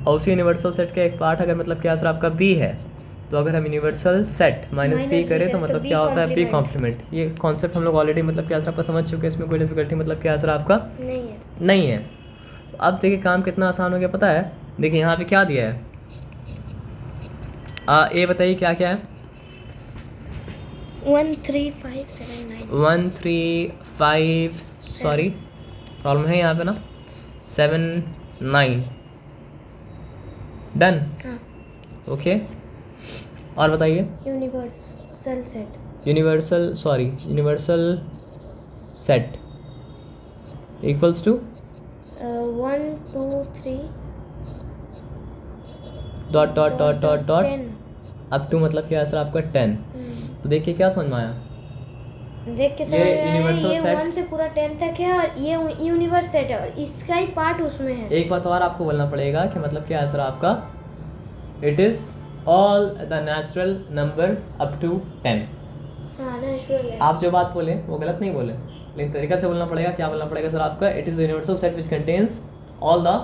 और उसी यूनिवर्सल सेट का एक पार्ट अगर मतलब क्या सर आपका बी है तो अगर हम यूनिवर्सल सेट माइनस बी करें तो मतलब क्या होता है बी कॉम्प्लीमेंट ये कॉन्सेप्ट हम लोग ऑलरेडी मतलब क्या सर आपका समझ चुके हैं इसमें कोई डिफिकल्टी मतलब क्या सर आपका नहीं है अब देखिए काम कितना आसान हो गया पता है देखिए यहाँ पे क्या दिया है ए बताइए क्या क्या है 1 3 5 7 9 1 3 5 सॉरी प्रॉब्लम है यहाँ पे ना 7 9 डन ओके और बताइए universal set equals to 1 2 3 dot up to मतलब क्या है सर आपका 10 तो देखिए क्या समझ में आया देख के ये यूनिवर्सल सेट 1 से पूरा 10 तक है और ये यूनिवर्स सेट है और इसका ही पार्ट उसमें है एक बात और आपको बोलना पड़ेगा कि मतलब क्या है सर आपका it is all the natural number up to 10 हाँ नेचुरल है आप जो बात बोले वो गलत नहीं बोले लेकिन तरीका से बोलना पड़ेगा क्या बोलना पड़ेगा सर आपका it is the universal set which contains all the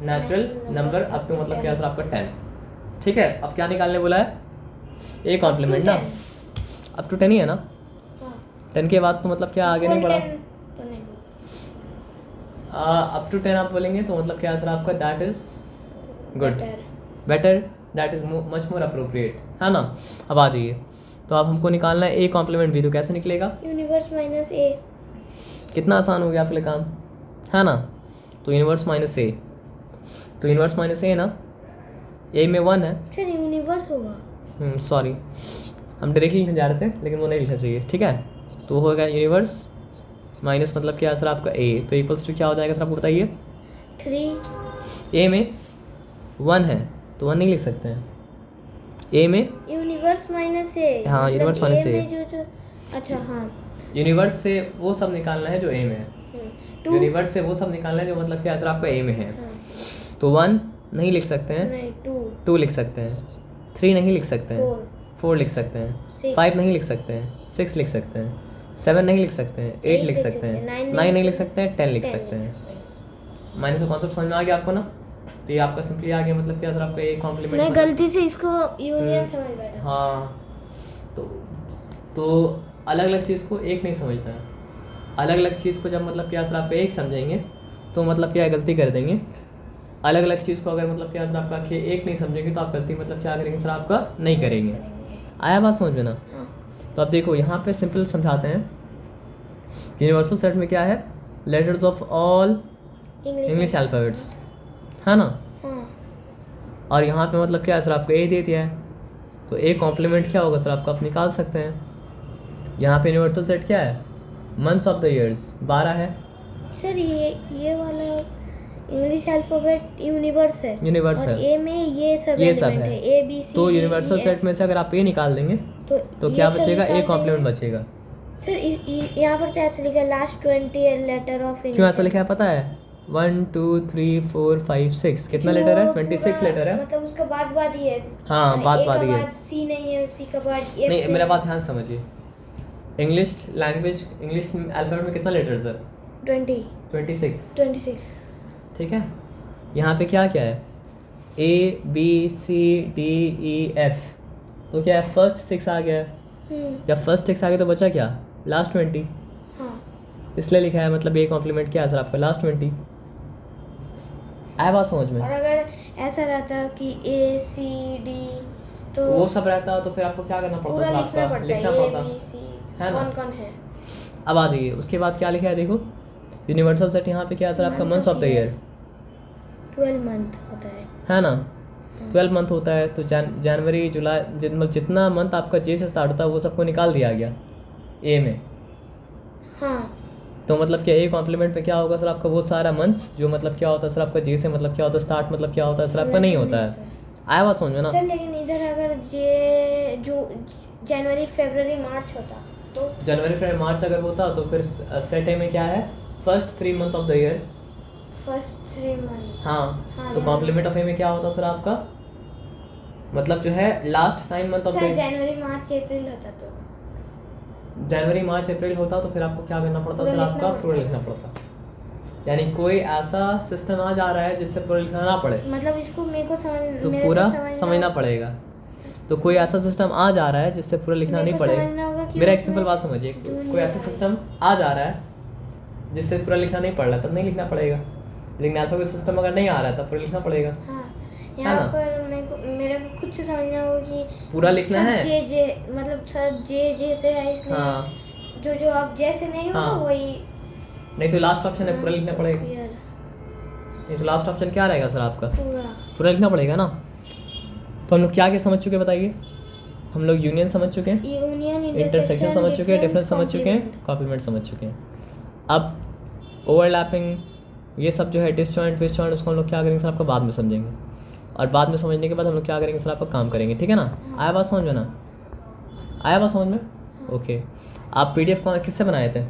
natural number up to मतलब क्या सर आपका 10 ठीक है अब क्या निकालने बोला है ए कॉम्प्लीमेंट ना अप टू 10 ही है ना 10 के बाद तो मतलब क्या आगे नहीं बढ़ा अप टू 10 आप बोलेंगे तो मतलब क्या सर आपका that is good better that is much more appropriate, है ना। अब आ जाइए, तो अब हमको निकालना है ए कॉम्प्लीमेंट बी, तो कैसे निकलेगा? यूनिवर्स माइनस ए। कितना आसान हो गया आपके लिए काम, है ना। तो यूनिवर्स माइनस ए, तो यूनिवर्स माइनस ए ना, ए में 1 है। सर यूनिवर्स होगा, सॉरी, हम डायरेक्टली लिखने जा रहे थे लेकिन वो नहीं लिखना चाहिए, ठीक है। तो वो होगा यूनिवर्स माइनस मतलब क्या सर आपका ए, तो इक्वल्स टू क्या हो जाएगा सर, आप बताइए। 3। ए में 1 है तो 1 नहीं लिख सकते हैं, ए में यूनिवर्स माइनस ए। हाँ, यूनिवर्स माइनस ए। जो अच्छा हाँ, यूनिवर्स से वो सब निकालना है जो ए में है, 2। यूनिवर्स से वो सब निकालना है जो मतलब क्या सर आपका ए में है। तो 1 नहीं लिख सकते हैं, नहीं 2 लिख सकते हैं, 3 नहीं लिख सकते हैं, 4 लिख सकते हैं, 5 नहीं लिख सकते हैं, 6 लिख सकते हैं, 7 नहीं लिख सकते हैं, 8 लिख सकते हैं, 9 नहीं लिख सकते हैं, 10 लिख सकते हैं। माइनस का कॉन्सेप्ट समझ में आ गया आपको ना। तो ये आपका सिंपली आ गया, मतलब क्या सर आपका ए कॉम्प्लीमेंट। मैं गलती से इसको यूनियन समझ बैठा। हाँ, तो अलग अलग चीज़ को एक नहीं समझना है, अलग अलग चीज़ को जब मतलब क्या सर आपका एक समझेंगे तो मतलब क्या गलती कर देंगे। अलग अलग चीज़ को अगर मतलब क्या सर आपका एक नहीं समझेंगे तो आप गलती मतलब क्या करेंगे सर आपका नहीं करेंगे। आया बात समझ में ना। तो अब देखो यहाँ पे सिंपल समझाते हैं। यूनिवर्सल सेट में क्या है, letters of all English alphabets, है ना। और यहाँ पे मतलब क्या है सर आपको ए दे दिया है, तो ए कॉम्प्लीमेंट क्या होगा सर आपका आप निकाल सकते हैं। यहाँ पे यूनिवर्सल सेट क्या है, मंथ्स ऑफ द ईयर्स 12 है। सर ये वाला इंग्लिश अल्फ़ाबेट यूनिवर्स है, यूनिवर्स और है, ए में ये सब है ए बी सी। तो यूनिवर्सल सेट में से अगर आप ए निकाल देंगे तो क्या बचेगा, ए कॉम्प्लीमेंट बचेगा। सर यहाँ पर तो ऐसे लिखा है लास्ट 20 लेटर ऑफ इंग्लिश। क्यों ऐसा लिखा है पता है, 1 2 3 4 5 6 कितना लेटर है, 26 लेटर है। मतलब उसका बाद ही है। हाँ, बाद ही है, सी नहीं है, सी का बाद नहीं। मेरा बात ध्यान समझिए, इंग्लिश लैंग्वेज इंग्लिश अल्फ़ाबेट में कितना लेटर्स है, 26। ठीक है। यहाँ पे क्या क्या है, A B C D E F, तो क्या है फर्स्ट 6 आ गया है। जब फर्स्ट 6 आ गया तो बचा क्या, लास्ट 20। हाँ, इसलिए लिखा है मतलब ए कॉम्प्लीमेंट क्या है सर आपका, लास्ट 20। आया बात समझ में। और अगर ऐसा रहता कि ए सी डी तो वो सब रहता तो फिर आपको क्या करना पड़ता सर आपका, लिखना पड़ता है ना। कौन है। अब आ जाइए, उसके बाद क्या लिखा है देखो, यूनिवर्सल सेट यहाँ पे क्या है सर आपका, months of the year 12 month होता है ना। 12 मंथ होता है, तो जनवरी जुलाई मतलब जितना मंथ आपका जे से स्टार्ट होता है वो सबको निकाल दिया गया ए में। हाँ, तो मतलब क्या ए कॉम्प्लीमेंट पे क्या होगा सर आपका, वो सारा मंथ्स जो मतलब क्या होता है सर आपका जे से मतलब क्या होता है स्टार्ट मतलब क्या होता है सर आपका नहीं होता है। आया बात समझ में ना। सर लेकिन इधर अगर जे जो जनवरी फरवरी मार्च होता तो जनवरी फरवरी मार्च अगर होता तो फिर सेट ए में क्या है, first 3 month of the year, first 3 month. हाँ, तो कॉम्प्लीमेंट ऑफ ए में क्या होता सर आपका, मतलब जो है लास्ट 9 मंथ ऑफ द। जनवरी मार्च अप्रैल होता तो जनवरी मार्च अप्रैल होता तो फिर आपको क्या करना पड़ता सर आपका, पूरा लिखना पड़ता। यानी कोई ऐसा सिस्टम आ जा रहा है जिससे पूरा लिखना ना पड़े, मतलब इसको मेरे को समझ तो पूरा समझना पड़ेगा। तो कोई ऐसा सिस्टम आ जा रहा है जिससे पूरा लिखना नहीं पड़ेगा। मेरा एक सिंपल बात समझिए, कोई ऐसा सिस्टम आ जा रहा है जिससे पूरा लिखना नहीं पड़ रहा तब नहीं लिखना पड़ेगा, लेकिन ऐसा कोई सिस्टम अगर नहीं आ रहा है तब पूरा लिखना पड़ेगा। यहाँ पर मेरे को खुद से समझना होगा कि पूरा लिखना है, जे मतलब सब जे से है, इसलिए हाँ, जो अब जैसे नहीं होगा हाँ, वही। नहीं तो लास्ट ऑप्शन है पूरा लिखना पड़ेगा। नहीं तो लास्ट ऑप्शन क्या रहेगा सर आपका, पूरा लिखना पड़ेगा ना। तो हम लोग क्या समझ चुके हैं बताइए, हम लोग यूनियन समझ चुके हैं, यूनियन इंटरसेक्शन समझ चुके हैं, डिफरेंस समझ चुके हैं, कॉम्प्लीमेंट समझ चुके हैं। अब ओवरलैपिंग ये सब जो है डिसजॉइंट फिसजॉइंट उसको हम लोग क्या करेंगे सर आपका बाद में समझेंगे, और बाद में समझने के बाद हम लोग क्या करेंगे सर आपका काम करेंगे, ठीक है ना। आया बात समझ में ना, आया बात समझ में, ओके। आप PDF किससे बनाए थे,